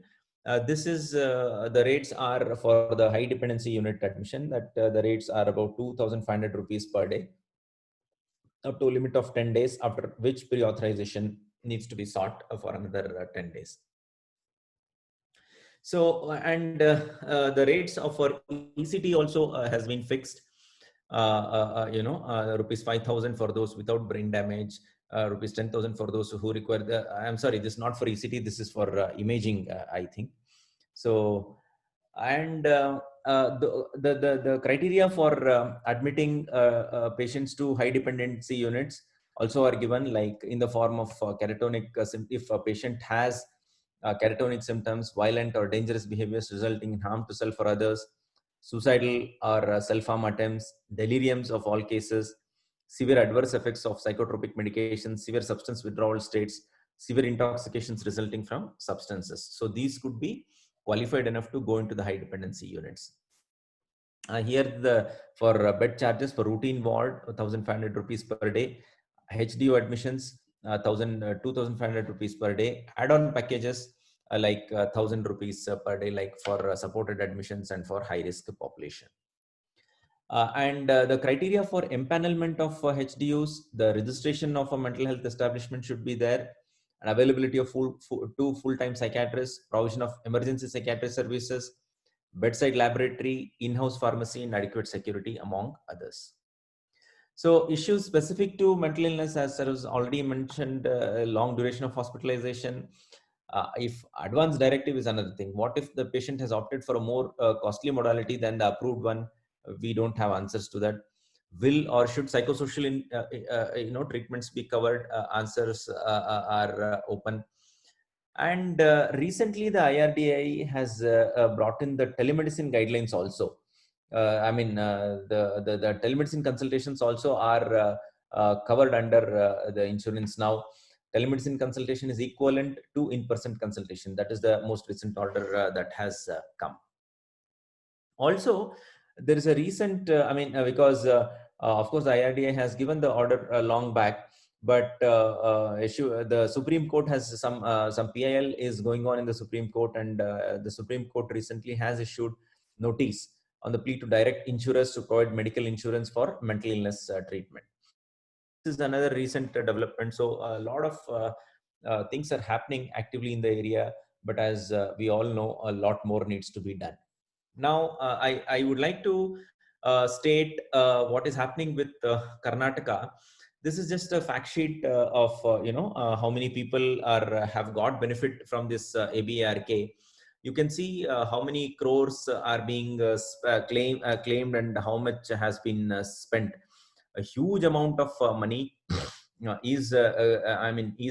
This is the rates are for the high dependency unit admission, that the rates are about 2,500 rupees per day, up to a limit of 10 days, after which pre-authorization needs to be sought for another 10 days. So, and the rates for ECT also has been fixed, rupees 5,000 for those without brain damage, rupees 10,000 for those who require I'm sorry, this is not for ECT, this is for imaging, I think. So, and the criteria for admitting patients to high dependency units also are given, like in the form of catatonic, if a patient has catatonic symptoms, violent or dangerous behaviors resulting in harm to self or others, suicidal or self-harm attempts, deliriums of all cases, severe adverse effects of psychotropic medications, severe substance withdrawal states, severe intoxications resulting from substances. So these could be qualified enough to go into the high dependency units. Here for bed charges for routine ward, 1,500 rupees per day, HDO admissions, 2,500 rupees per day, add-on packages like 1,000 rupees per day, like for supported admissions and for high-risk population. And the criteria for empanelment of HDUs, the registration of a mental health establishment should be there, and availability of two full-time psychiatrists, provision of emergency psychiatry services, bedside laboratory, in-house pharmacy, and adequate security, among others. So issues specific to mental illness, as I was already mentioned, long duration of hospitalization. If advance directive is another thing, what if the patient has opted for a more costly modality than the approved one? We don't have answers to that. Will or should psychosocial treatments be covered? Answers are open. And recently the IRDAI has brought in the telemedicine guidelines also. The telemedicine consultations also are covered under the insurance now. Telemedicine consultation is equivalent to in-person consultation. That is the most recent order that has come. Also, there is a recent, because of course the IRDAI has given the order long back, but the Supreme Court has some PIL is going on in the Supreme Court, and the Supreme Court recently has issued notice on the plea to direct insurers to provide medical insurance for mental illness treatment. This is another recent development. So a lot of things are happening actively in the area, but as we all know, a lot more needs to be done. Now, I would like to state what is happening with Karnataka. This is just a fact sheet of how many people have got benefit from this ABRK. You can see how many crores are being claimed and how much has been spent. A huge amount of money is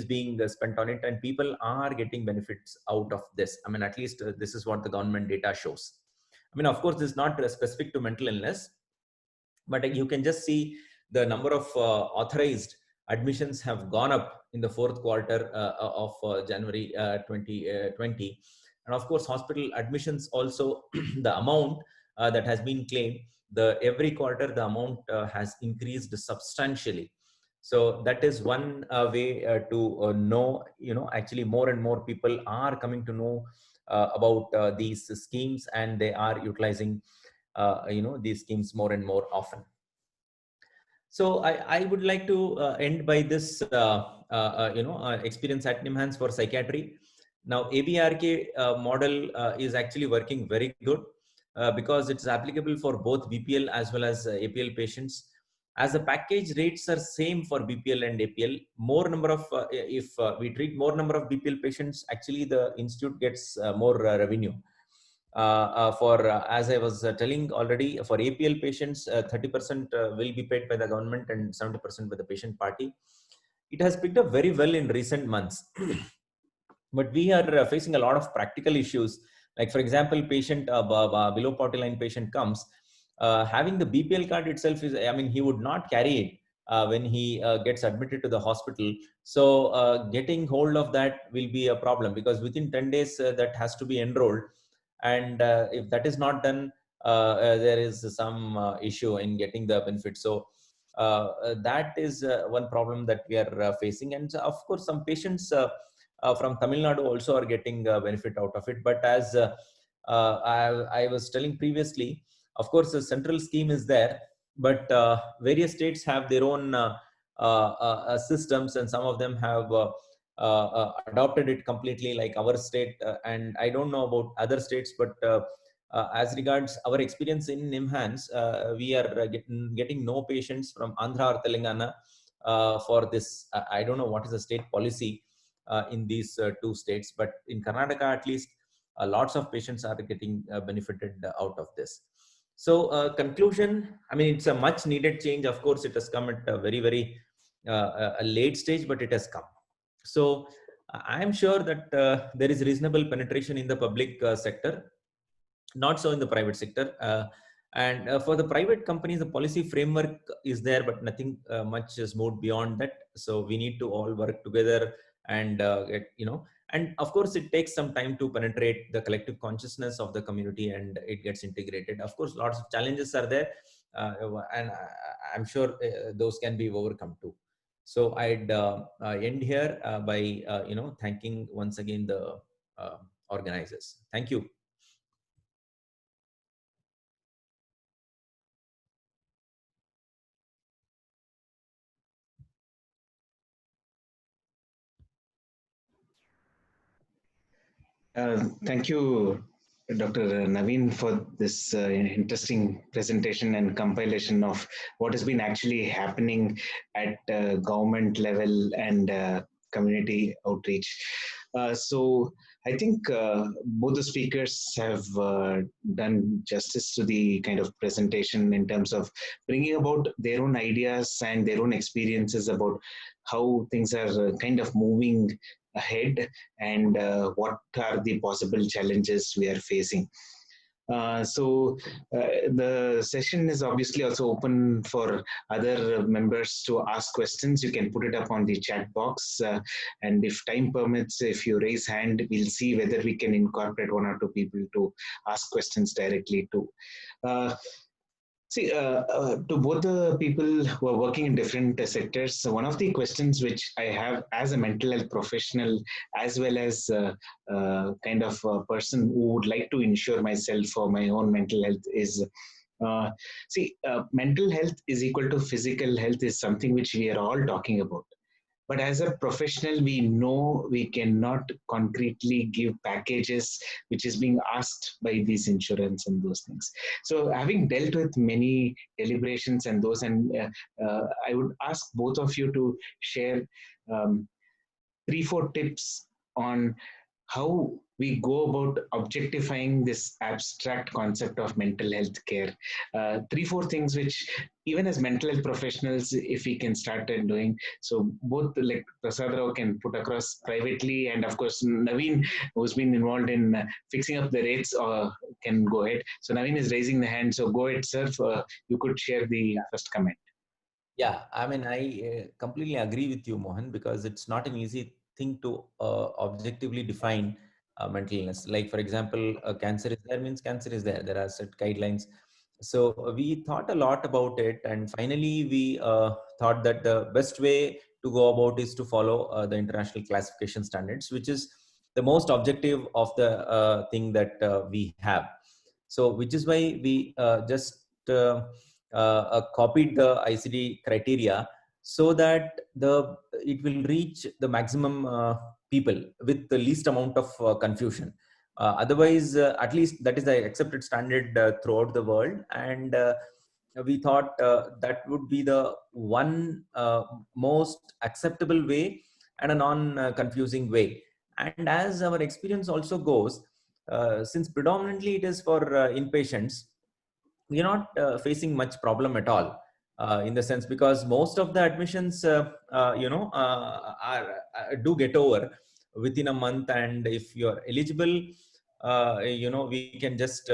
being spent on it, and people are getting benefits out of this. At least this is what the government data shows. Of course, this is not specific to mental illness, but you can just see the number of authorized admissions have gone up in the fourth quarter of January 2020. And of course, hospital admissions also, the amount that has been claimed, every quarter, the amount has increased substantially. So that is one way to know, actually more and more people are coming to know about these schemes, and they are utilizing. these schemes more and more often. So I would like to end by this, experience at NIMHANS for psychiatry. Now, ABRK model is actually working very good because it's applicable for both BPL as well as APL patients. As the package rates are same for BPL and APL, more number of, if we treat more number of BPL patients, actually the institute gets more revenue. As I was telling already, for APL patients, 30% will be paid by the government and 70% by the patient party. It has picked up very well in recent months. But we are facing a lot of practical issues. Like, for example, patient below poverty line patient comes, having the BPL card itself is, I mean, he would not carry it when he gets admitted to the hospital. So getting hold of that will be a problem, because within 10 days that has to be enrolled. And if that is not done, there is some issue in getting the benefit. So that is one problem that we are facing. And of course, some patients from Tamil Nadu also are getting benefit out of it. But as I was telling previously, of course, the central scheme is there, but various states have their own systems, and some of them have adopted it completely, like our state. And I don't know about other states, but as regards our experience in NIMHANS, we are getting no patients from Andhra or Telangana for this. I don't know what is the state policy in these two states, but in Karnataka at least, lots of patients are getting benefited out of this. So conclusion, I mean, it's a much needed change. Of course, it has come at a very, very a late stage, but it has come. So I'm sure that there is reasonable penetration in the public sector, not so in the private sector. And for the private companies, the policy framework is there, but nothing much is moved beyond that. So we need to all work together and get, and of course, it takes some time to penetrate the collective consciousness of the community, and it gets integrated. Of course, lots of challenges are there, and I'm sure those can be overcome too. So I'd end here by thanking once again the organizers. Thank you. Thank you, Dr. Naveen, for this interesting presentation and compilation of what has been actually happening at government level and community outreach. So I think both the speakers have done justice to the kind of presentation in terms of bringing about their own ideas and their own experiences about how things are kind of moving ahead and what are the possible challenges we are facing. The session is obviously also open for other members to ask questions. You can put it up on the chat box, and if time permits, if you raise hand, we'll see whether we can incorporate one or two people to ask questions directly too. To both the people who are working in different sectors, one of the questions which I have as a mental health professional, as well as kind of a person who would like to insure myself for my own mental health is, mental health is equal to physical health is something which we are all talking about. But as a professional, we know we cannot concretely give packages which is being asked by these insurance and those things. So having dealt with many deliberations and those, and I would ask both of you to share 3-4 tips on how we go about objectifying this abstract concept of mental health care. 3-4 things which even as mental health professionals, if we can start doing, so both like Prasad Rao can put across privately, and of course Naveen, who's been involved in fixing up the rates, can go ahead. So Naveen is raising the hand, so go ahead, sir. You could share the first comment. Yeah, I mean, I completely agree with you, Mohan, because it's not an easy thing to objectively define mental illness. Like, for example, cancer is there means cancer is there. There are set guidelines. So we thought a lot about it, and finally we thought that the best way to go about is to follow the international classification standards, which is the most objective of the thing that we have. So which is why we just copied the ICD criteria so that it will reach the maximum people with the least amount of confusion. Otherwise, at least that is the accepted standard throughout the world, and we thought that would be the one most acceptable way and a non-confusing way. And as our experience also goes, since predominantly it is for inpatients, we are not facing much problem at all, in the sense, because most of the admissions do get over within a month, and if you are eligible, we can just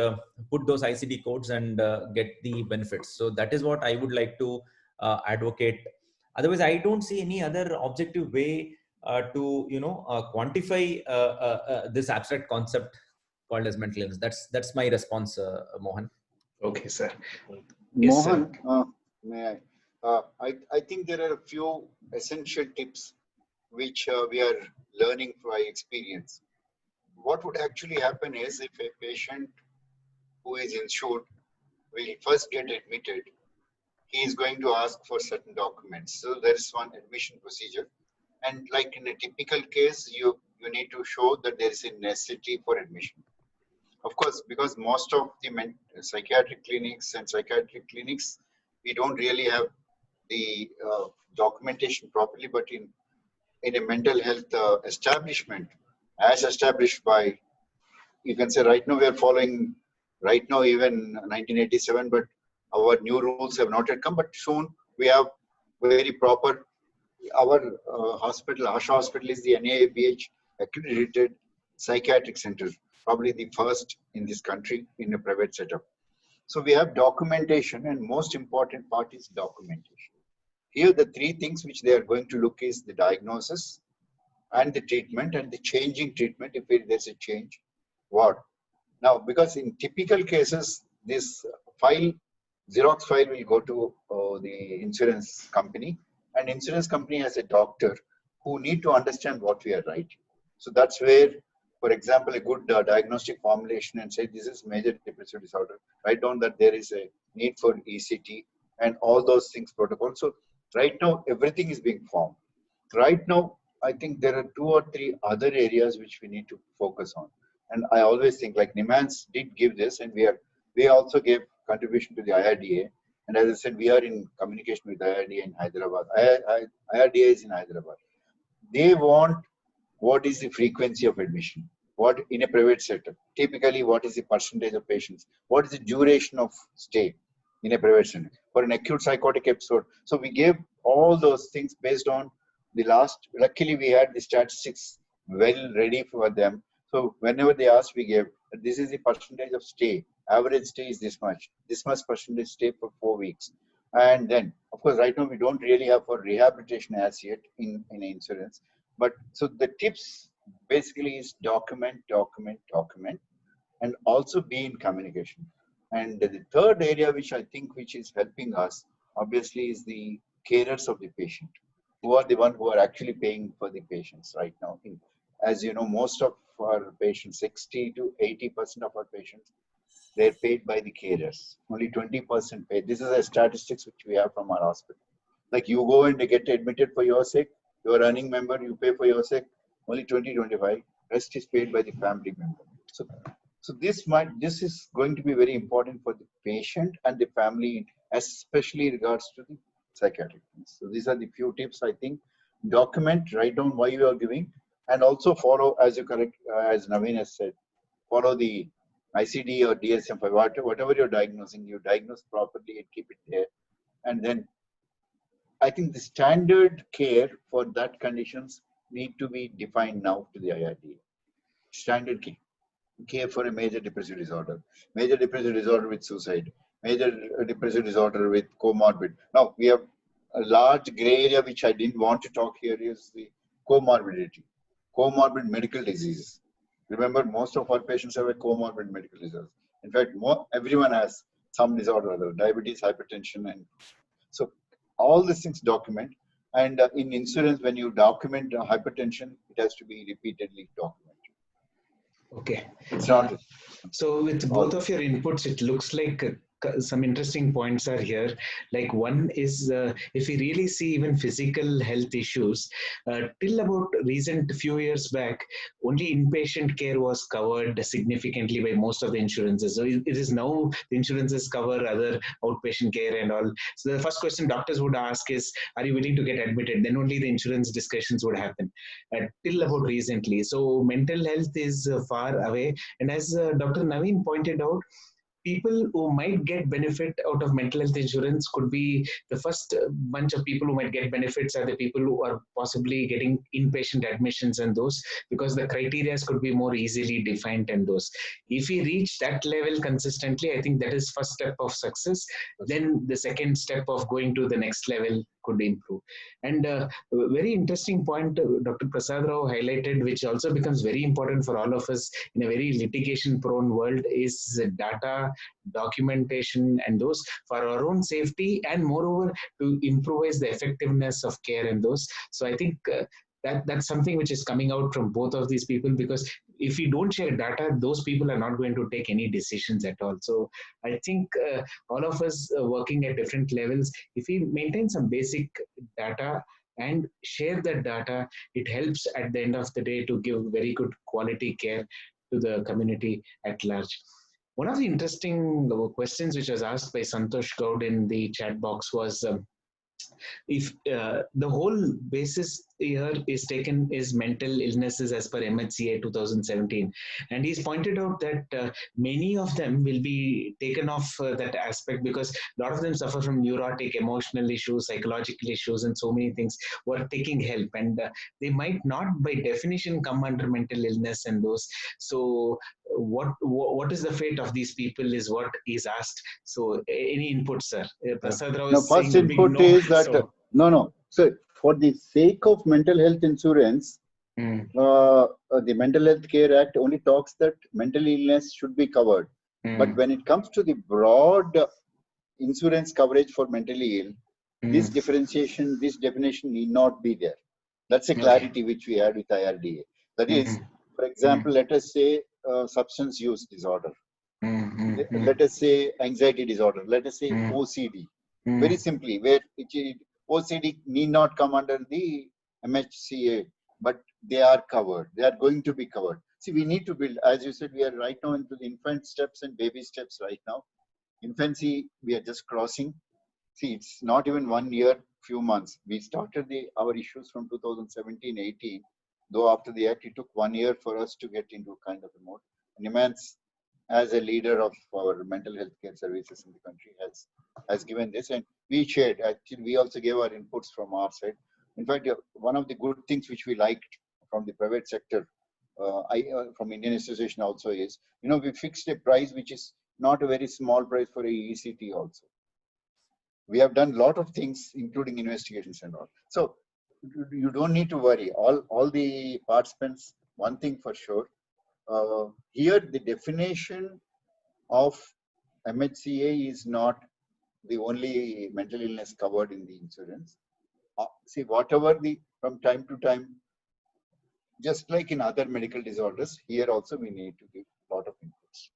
put those ICD codes and get the benefits. So that is what I would like to advocate. Otherwise, I don't see any other objective way to quantify this abstract concept called as mental illness. That's my response, Mohan. Okay, sir. Yes, Mohan, sir. may I think there are a few essential tips which we are learning by experience. What would actually happen is, if a patient who is insured will first get admitted, he is going to ask for certain documents. So there is one admission procedure. And like in a typical case, you need to show that there is a necessity for admission. Of course, because most of the psychiatric clinics, we don't really have the documentation properly, but in a mental health establishment, as established by, you can say right now we are following, right now even 1987, but our new rules have not yet come, but soon we have very proper, our hospital, Asha Hospital is the NABH accredited psychiatric center, probably the first in this country in a private setup. So we have documentation, and most important part is documentation. Here the three things which they are going to look is the diagnosis and the treatment and the changing treatment if there's a change. What? Now, because in typical cases, this file, Xerox file will go to the insurance company, and insurance company has a doctor who need to understand what we are writing. So that's where, for example, a good diagnostic formulation and say this is major depressive disorder, write down that there is a need for ECT and all those things protocol. So right now, everything is being formed. Right now, I think there are 2 or 3 other areas which we need to focus on. And I always think, like NIMHANS did give this, and we also gave contribution to the IRDA. And as I said, we are in communication with IRDA in Hyderabad. IRDA is in Hyderabad. They want what is the frequency of admission, what in a private sector, typically what is the percentage of patients, what is the duration of stay in a private center for an acute psychotic episode. So we gave all those things based on the last, luckily we had the statistics well ready for them. So whenever they asked, we gave, this is the percentage of stay, average stay is this much percentage stay for 4 weeks. And then, of course, right now we don't really have for rehabilitation as yet in insurance. But so the tips basically is document, and also be in communication. And the third area, which I think which is helping us, obviously, is the carers of the patient, who are the one who are actually paying for the patients right now. As you know, most of our patients, 60 to 80% of our patients, they're paid by the carers. Only 20% paid. This is a statistics which we have from our hospital. Like you go and get admitted for your sake, you're earning member, you pay for your sake, only 20-25, rest is paid by the family member. So this is going to be very important for the patient and the family, especially in regards to the psychiatric things. So these are the few tips, I think. Document, write down why you are giving, and also follow, as you correct, as Naveen has said, follow the ICD or DSM-5, whatever you're diagnosing, you diagnose properly and keep it there. And then I think the standard care for that conditions need to be defined now to the IRDA. Standard care for a major depressive disorder with suicide, major depressive disorder with comorbid. Now we have a large gray area which I didn't want to talk here is the comorbidity, comorbid medical diseases. Remember, most of our patients have a comorbid medical disease. In fact, everyone has some disorder or other, diabetes, hypertension, and so all these things document. And in insurance, when you document hypertension, it has to be repeatedly documented. Okay. It's not. So with both of your inputs, it looks like some interesting points are here. Like one is if we really see even physical health issues, till about recent few years back, only inpatient care was covered significantly by most of the insurances. So it is now the insurances cover other outpatient care and all. So the first question doctors would ask is, are you willing to get admitted? Then only the insurance discussions would happen. Till about recently. So mental health is far away. And as Dr. Naveen pointed out, people who might get benefit out of mental health insurance could be the first bunch of people who might get benefits are the people who are possibly getting inpatient admissions and those, because the criteria could be more easily defined and those. If we reach that level consistently, I think that is first step of success. Then the second step of going to the next level could improve. And a very interesting point Dr. Prasad Rao highlighted, which also becomes very important for all of us in a very litigation prone world, is data, documentation, and those for our own safety, and moreover to improvise the effectiveness of care and those. So I think that's something which is coming out from both of these people, because if we don't share data, those people are not going to take any decisions at all. So I think all of us working at different levels, if we maintain some basic data and share that data, it helps at the end of the day to give very good quality care to the community at large. One of the interesting questions which was asked by Santosh Gaud in the chat box was, if the whole basis here is taken is mental illnesses as per MHCA 2017, and he's pointed out that many of them will be taken off that aspect because a lot of them suffer from neurotic, emotional issues, psychological issues, and so many things who are taking help, and they might not by definition come under mental illness and those. So what is the fate of these people is what is asked. So any input, sir? Prasad Rao is First saying a big input no. is that So, no. So for the sake of mental health insurance, the Mental Health Care Act only talks that mental illness should be covered. But when it comes to the broad insurance coverage for mentally ill, this differentiation, this definition need not be there. That's a clarity which we had with IRDA. That is, for example, let us say substance use disorder. Let us say anxiety disorder. Let us say OCD. Very simply, where OCD need not come under the MHCA, but they are covered. They are going to be covered. See, we need to build, as you said, we are right now into the infant steps and baby steps right now. Infancy, we are just crossing. See, it's not even 1 year, few months. We started our issues from 2017-18, though after the act, it took 1 year for us to get into kind of a mode. And Immense, as a leader of our mental health care services in the country, has given this, and we shared. Actually, we also gave our inputs from our side. In fact, one of the good things which we liked from the private sector, from Indian Association also is, we fixed a price which is not a very small price for a ECT also. We have done a lot of things, including investigations and all. So you don't need to worry. All the participants, one thing for sure, here the definition of MHCA is not the only mental illness covered in the insurance. See, whatever from time to time, just like in other medical disorders, here also we need to give a lot of inputs.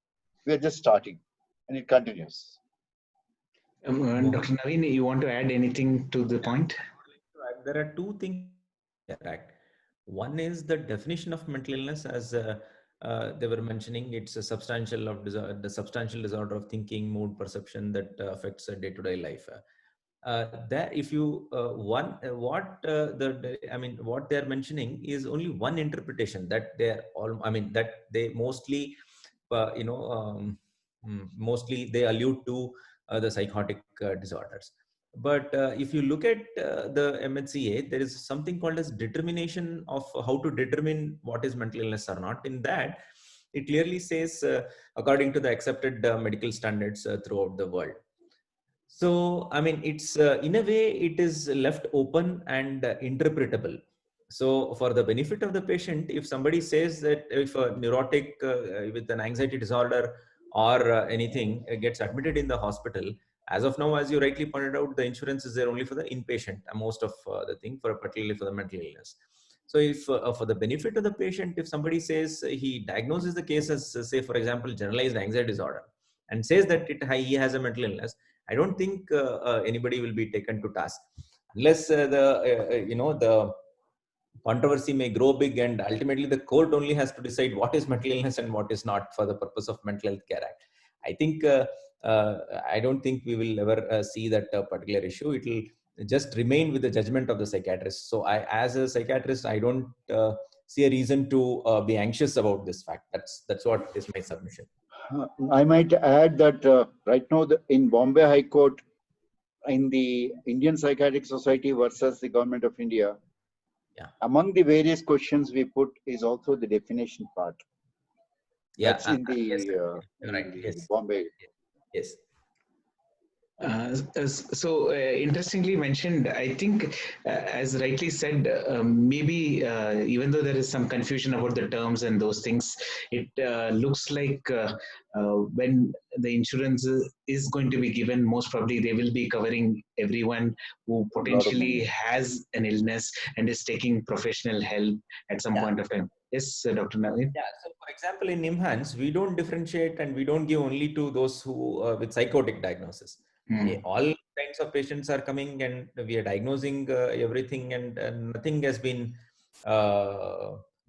We are just starting, and it continues. Dr. Naveen, you want to add anything to the point? There are two things in the Act. One is the definition of mental illness, as they were mentioning. It's a substantial disorder of thinking, mood, perception that affects day-to-day life. That if you what they're mentioning is only one interpretation that that they mostly mostly they allude to the psychotic disorders. But if you look at the MHCA, there is something called as determination of how to determine what is mental illness or not. In that, it clearly says according to the accepted medical standards throughout the world. So, it's in a way, it is left open and interpretable. So, for the benefit of the patient, if somebody says that if a neurotic with an anxiety disorder or anything gets admitted in the hospital, as of now, as you rightly pointed out, the insurance is there only for the inpatient, most of the thing, particularly for the mental illness. So if for the benefit of the patient, if somebody says he diagnoses the case as, say, for example, generalized anxiety disorder, and says that he has a mental illness, I don't think anybody will be taken to task, unless the controversy may grow big, and ultimately the court only has to decide what is mental illness and what is not for the purpose of Mental Health Care Act. I think I don't think we will ever see that particular issue. It will just remain with the judgment of the psychiatrist. So I, as a psychiatrist, I don't see a reason to be anxious about this fact. That's what is my submission. I might add that right now in Bombay High Court, in the Indian Psychiatric Society versus the Government of India, among the various questions we put is also the definition part. Yeah, that's in the, yes, in right. the Yes. Bombay. Yes. So interestingly mentioned, I think, as rightly said, maybe even though there is some confusion about the terms and those things, it looks like when the insurance is going to be given, most probably they will be covering everyone who potentially has an illness and is taking professional help at some point of time. Yes, Dr. Naveen? Yeah. So, for example, in NIMHANS, we don't differentiate and we don't give only to those who with psychotic diagnosis. All kinds of patients are coming, and we are diagnosing everything, and nothing has been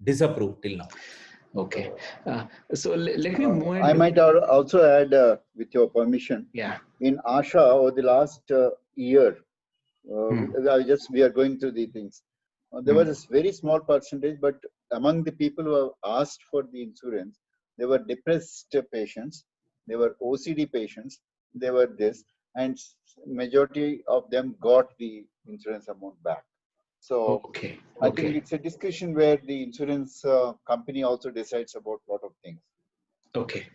disapproved till now. Okay. So let me move on. I might also add, with your permission, in ASHA over the last year, we are going through the things. There was a very small percentage, but among the people who have asked for the insurance, there were depressed patients, there were OCD patients, there were this, and majority of them got the insurance amount back. So I think it's a discussion where the insurance company also decides about a lot of things. Okay.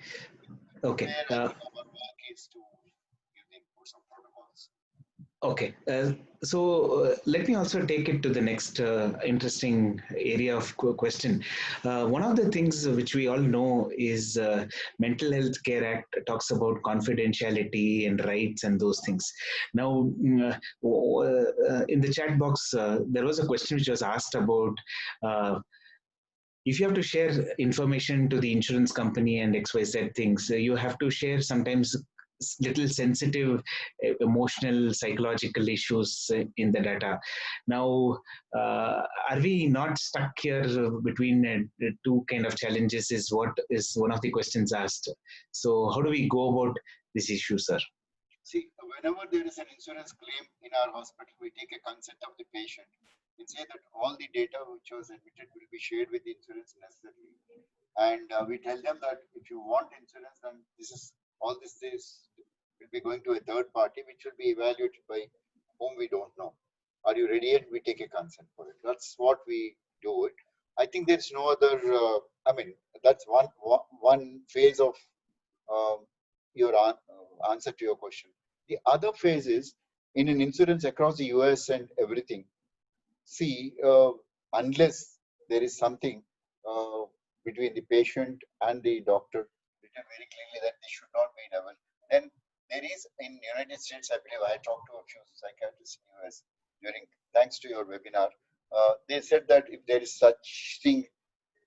Okay. Where I think our work is to give the inputs of protocols. Okay, so let me also take it to the next interesting area of question. One of the things which we all know is Mental Health Care Act talks about confidentiality and rights and those things. Now, in the chat box, there was a question which was asked about if you have to share information to the insurance company and XYZ things, you have to share sometimes little sensitive emotional psychological issues in the data. Now are we not stuck here between two kind of challenges is what is one of the questions asked. So how do we go about this issue, sir? See, whenever there is an insurance claim in our hospital, we take a consent of the patient and say that all the data which was admitted will be shared with the insurance necessarily, and we tell them that if you want insurance, then this is all this will be going to a third party, which will be evaluated by whom we don't know. Are you ready? And we take a consent for it. That's what we do it. I think there's no other. I mean, that's one phase of your answer to your question. The other phase is in an insurance across the US and everything. See, unless there is something between the patient and the doctor written very clearly that they should not be double, then there is in United States, I believe I talked to a few psychiatrists in US thanks to your webinar. They said that if there is such thing,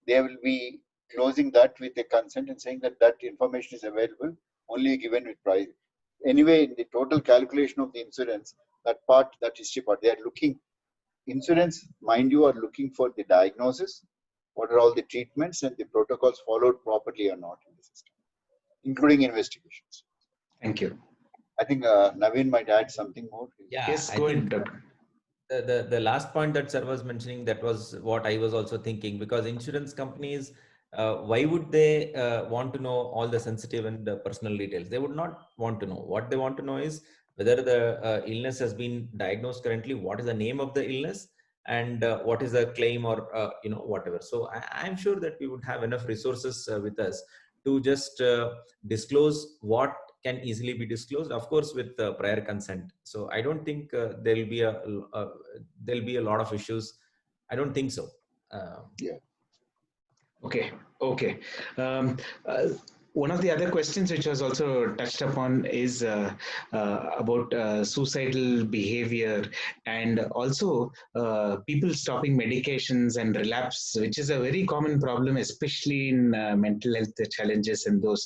they will be closing that with a consent and saying that that information is available only given with price. Anyway, in the total calculation of the insurance, that history part, they are looking, insurance, mind you, are looking for the diagnosis, what are all the treatments and the protocols followed properly or not in the system, including investigations. Thank you. I think Naveen might add something more. Yeah, yes, go ahead, Doctor. The last point that sir was mentioning, that was what I was also thinking, because insurance companies, why would they want to know all the sensitive and personal details? They would not want to know. What they want to know is whether the illness has been diagnosed currently, what is the name of the illness, and what is the claim, or whatever. So I'm sure that we would have enough resources with us to just disclose what can easily be disclosed, of course, with prior consent. So I don't think there'll be a lot of issues. I don't think so. Yeah. Okay. one of the other questions which was also touched upon is about suicidal behavior, and also people stopping medications and relapse, which is a very common problem, especially in mental health challenges and those.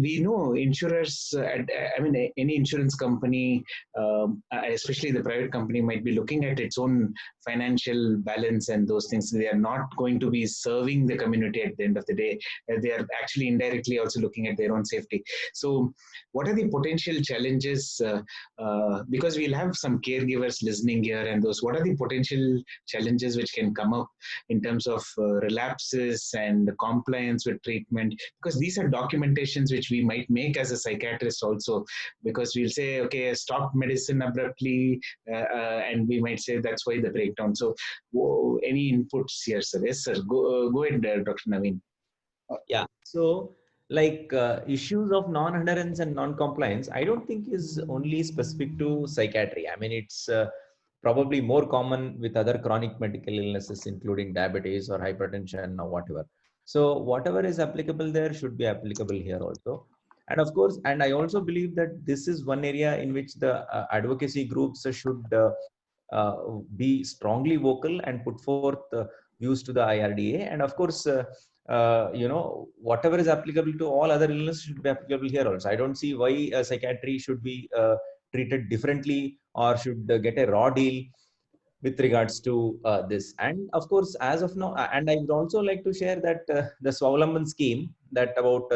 We know insurers, I mean, any insurance company, especially the private company, might be looking at its own financial balance and those things. They are not going to be serving the community at the end of the day. They are actually indirectly also looking at their own safety. So what are the potential challenges, because we'll have some caregivers listening here and those, what are the potential challenges which can come up in terms of relapses and compliance with treatment? Because these are documentations which we might make as a psychiatrist also, because we'll say, okay, stop medicine abruptly, and we might say that's why the breakdown. So any inputs here, sir? Yes, sir. Go ahead, Dr. Naveen. Yeah. So, like issues of non-adherence and non-compliance, I don't think is only specific to psychiatry. I mean, it's probably more common with other chronic medical illnesses, including diabetes or hypertension or whatever. So, whatever is applicable there should be applicable here also. And of course, and I also believe that this is one area in which the advocacy groups should be strongly vocal and put forth views to the IRDA. And of course, whatever is applicable to all other illnesses should be applicable here also. I don't see why psychiatry should be treated differently or should get a raw deal with regards to this. And of course, as of now, and I would also like to share that the Swavalamban scheme, that about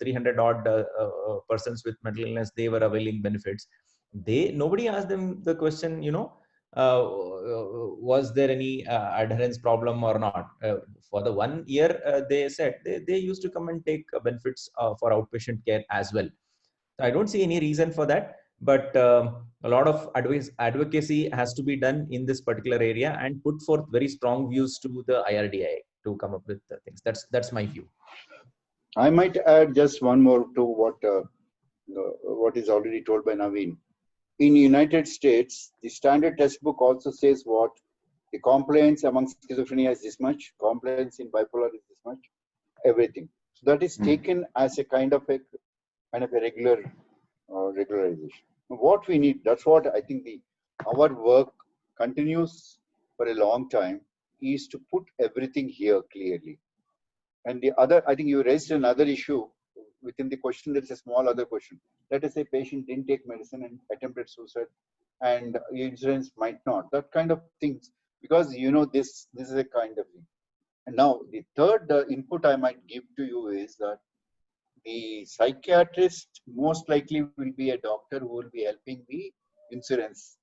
300 odd persons with mental illness, they were availing benefits. Nobody asked them the question, was there any adherence problem or not? For the 1 year, they said they used to come and take benefits for outpatient care as well. So I don't see any reason for that, but a lot of advocacy has to be done in this particular area and put forth very strong views to the IRDA to come up with things. That's my view. I might add just one more to what is already told by Naveen. In the United States, the standard textbook also says what the compliance among schizophrenia is this much, compliance in bipolar is this much, everything. So that is taken as a kind of a regular regularization. What we need, that's what I think our work continues for a long time, is to put everything here clearly. And the other, I think you raised another issue within the question. There is a small other question. Let us say patient didn't take medicine and attempted suicide, and insurance might not. That kind of things, because this is a kind of thing. And now the third input I might give to you is that the psychiatrist most likely will be a doctor who will be helping the insurance,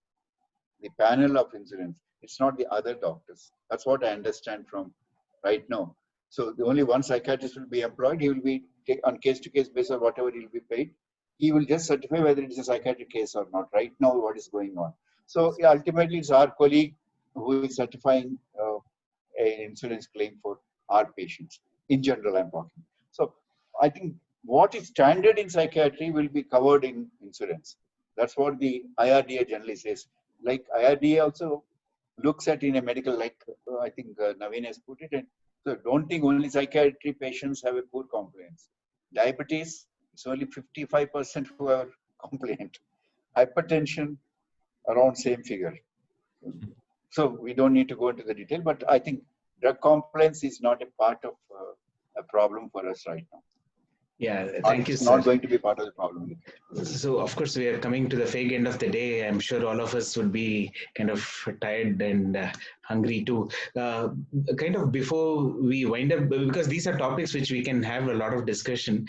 the panel of insurance. It's not the other doctors. That's what I understand from right now. So the only one psychiatrist will be employed. He will be on case-to-case basis or whatever he will be paid. He will just certify whether it is a psychiatric case or not. Right now, what is going on? So ultimately, it's our colleague who is certifying an insurance claim for our patients. In general, I'm talking. So I think what is standard in psychiatry will be covered in insurance. That's what the IRDA generally says. Like IRDA also looks at in a medical, like I think Naveen has put it in. So don't think only psychiatry patients have a poor compliance. Diabetes, it's only 55% who are compliant. Hypertension, around same figure. So we don't need to go into the detail, but I think drug compliance is not a part of a problem for us right now. Yeah, thank you, sir. It's not going to be part of the problem. So, of course, we are coming to the fag end of the day. I'm sure all of us would be kind of tired and hungry too. Kind of before we wind up, because these are topics which we can have a lot of discussion,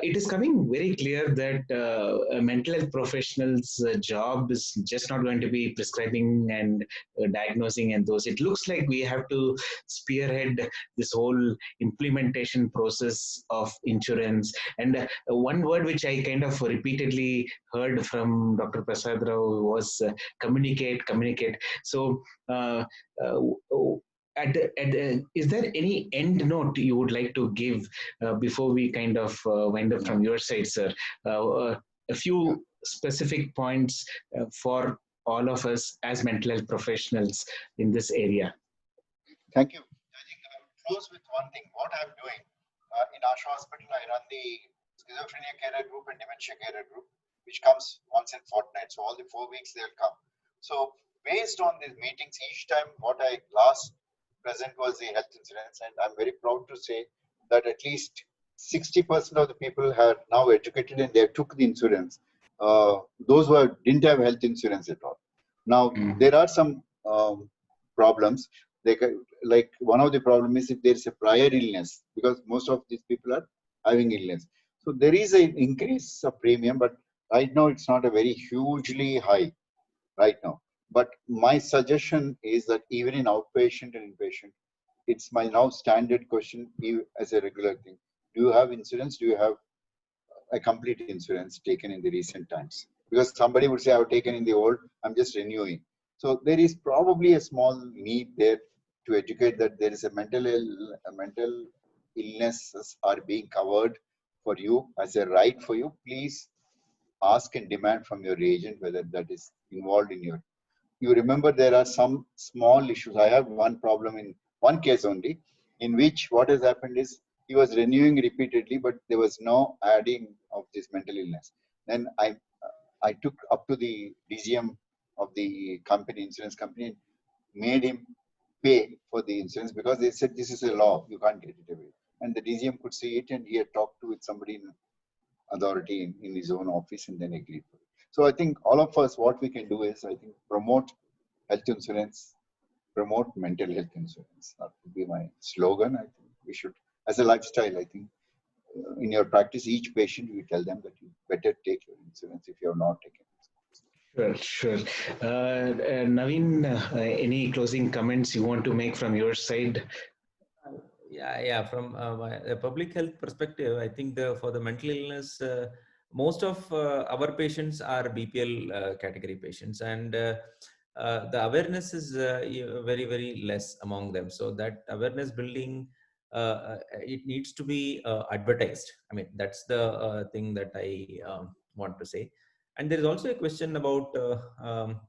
it is coming very clear that a mental health professional's job is just not going to be prescribing and diagnosing and those. It looks like we have to spearhead this whole implementation process of insurance. And one word which I kind of repeatedly heard from Dr. Prasad Rao was communicate. So, is there any end note you would like to give before we kind of wind up from your side, sir? A few specific points for all of us as mental health professionals in this area. Thank you. I think I would close with one thing. What I'm doing, in Asha Hospital, I run the schizophrenia carer group and dementia carer group, which comes once in fortnight. So all the 4 weeks they'll come. So based on these meetings, each time what I last present was the health insurance, and I'm very proud to say that at least 60% of the people are now educated and they took the insurance. Those who didn't have health insurance at all. Now there are some problems. Like one of the problem is if there is a prior illness, because most of these people are having illness. So there is an increase of premium, but right now it's not a very hugely high right now. But my suggestion is that even in outpatient and inpatient, it's my now standard question as a regular thing. Do you have insurance? Do you have a complete insurance taken in the recent times? Because somebody would say, I've taken in the old, I'm just renewing. So there is probably a small need there to educate that there is a mental illnesses are being covered for you as a right for you. Please ask and demand from your agent whether that is involved in your. You remember there are some small issues. I have one problem in one case only, in which what has happened is he was renewing repeatedly, but there was no adding of this mental illness. Then I took up to the DGM of the company, insurance company, and made him pay for the insurance because they said this is a law, you can't get it away. And the DGM could see it, and he had talked to with somebody in authority in his own office and then agreed for it. So I think all of us, what we can do is, I think, promote health insurance, promote mental health insurance. That would be my slogan. I think we should, as a lifestyle, I think, in your practice, each patient, you tell them that you better take your insurance if you're not taking it. Sure. Naveen, any closing comments you want to make from your side? Yeah. From a public health perspective, I think for the mental illness, most of our patients are BPL category patients, and the awareness is very, very less among them. So that awareness building, it needs to be advertised. I mean, that's the thing that I want to say. And there is also a question about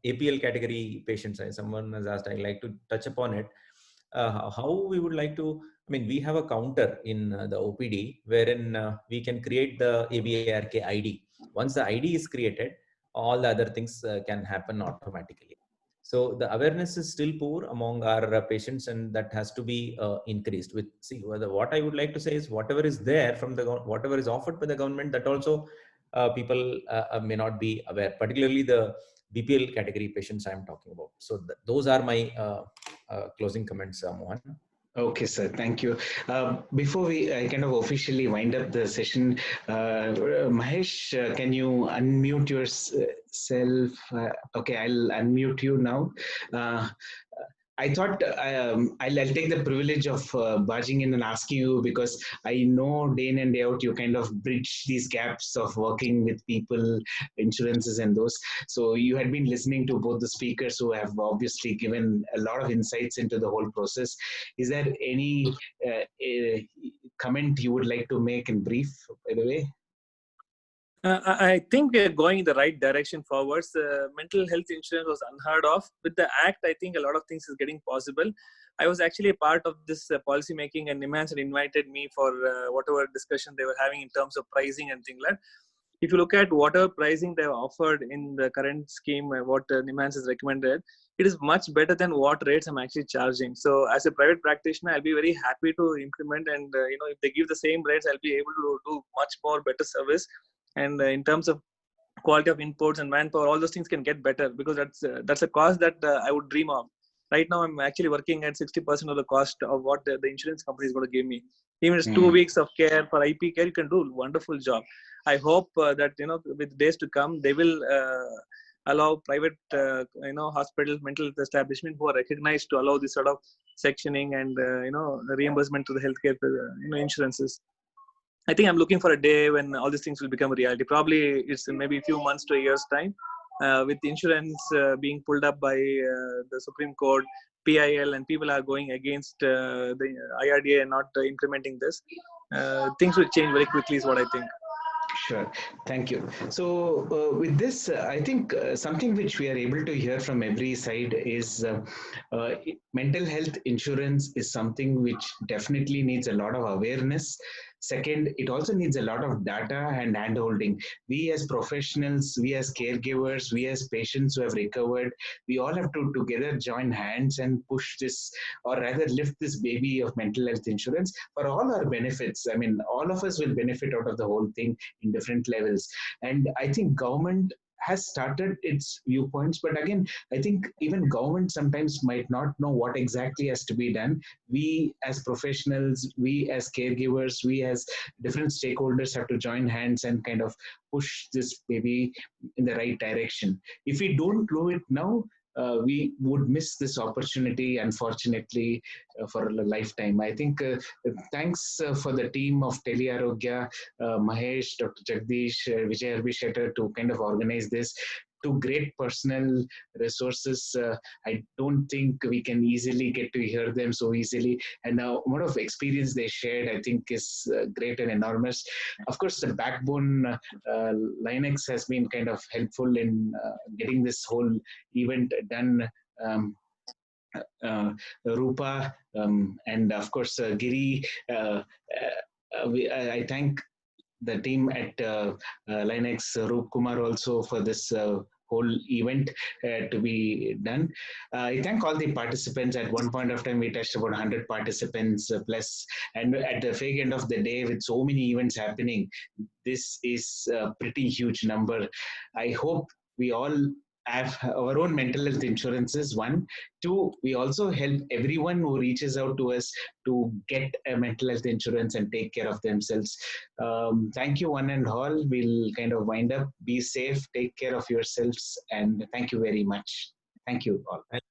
APL category patients. Someone has asked, I'd like to touch upon it. How we would like to, I mean, we have a counter in the OPD wherein we can create the ABARK ID. Once the ID is created, all the other things can happen automatically. So the awareness is still poor among our patients, and that has to be increased. What I would like to say is whatever is there from whatever is offered by the government, that also people may not be aware, particularly the BPL category patients I'm talking about. So those are my closing comments, Mohan. Okay, sir. Thank you. Before we kind of officially wind up the session, Mahesh, can you unmute yourself? Okay, I'll unmute you now. I thought I'll take the privilege of barging in and asking you, because I know day in and day out you kind of bridge these gaps of working with people, insurances and those. So you had been listening to both the speakers who have obviously given a lot of insights into the whole process. Is there any comment you would like to make in brief, by the way? I think we are going in the right direction forwards. Mental health insurance was unheard of. With the Act, I think a lot of things is getting possible. I was actually a part of this policy making, and NIMHANS had invited me for whatever discussion they were having in terms of pricing and things like that. If you look at whatever pricing they have offered in the current scheme, what NIMHANS has recommended, it is much better than what rates I'm actually charging. So as a private practitioner, I'll be very happy to implement, and if they give the same rates, I'll be able to do much more better service. And in terms of quality of inputs and manpower, all those things can get better, because that's a cost that I would dream of. Right now, I'm actually working at 60% of the cost of what the insurance company is going to give me. Even if it's 2 weeks of care for IP care, you can do a wonderful job. I hope that with days to come, they will allow private hospitals, mental health establishment who are recognized to allow this sort of sectioning and reimbursement to the healthcare insurances. I think I'm looking for a day when all these things will become a reality. Probably it's maybe a few months to a year's time. With insurance being pulled up by the Supreme Court, PIL, and people are going against the IRDA and not implementing this, things will change very quickly is what I think. Sure. Thank you. So with this, I think something which we are able to hear from every side is mental health insurance is something which definitely needs a lot of awareness. Second, it also needs a lot of data and hand-holding. We as professionals, we as caregivers, we as patients who have recovered, we all have to together join hands and push this, or rather lift this baby of mental health insurance for all our benefits. I mean, all of us will benefit out of the whole thing in different levels. And I think government has started its viewpoints, but again, I think even government sometimes might not know what exactly has to be done. We as professionals, we as caregivers, we as different stakeholders have to join hands and kind of push this baby in the right direction. If we don't do it now, we would miss this opportunity, unfortunately, for a lifetime. I think thanks for the team of Telearogya, Mahesh, Dr. Jagdish, Vijay Arbishetter to kind of organize this. Two great personal resources. I don't think we can easily get to hear them so easily. And the amount of experience they shared, I think, is great and enormous. Of course, the backbone, Linux, has been kind of helpful in getting this whole event done. Rupa, and of course, Giri. I thank the team at Linux, Roop Kumar, also for this whole event to be done. I thank all the participants. At one point of time, we touched about 100 participants plus, and at the fag end of the day, with so many events happening, this is a pretty huge number. I hope we all have our own mental health insurances. One, two, we also help everyone who reaches out to us to get a mental health insurance and take care of themselves. Thank you, one and all. We'll kind of wind up. Be safe, take care of yourselves, and thank you very much. Thank you all. Thank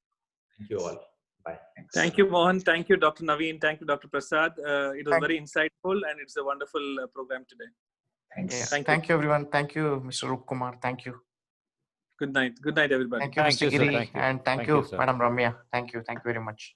you all. Bye. Thanks. Thank you, Mohan. Thank you, Dr. Naveen. Thank you, Dr. Prasad. It was very insightful, and it's a wonderful program today. Thanks. Yeah. Thank Thank you, everyone. Thank you, Mr. Roop Kumar. Thank you. Good night. Good night, everybody. Thank you, Thank Mr. you, sir. Giri. Thank you. And thank Thank you, you, sir. Madam Ramya. Thank you. Thank you very much.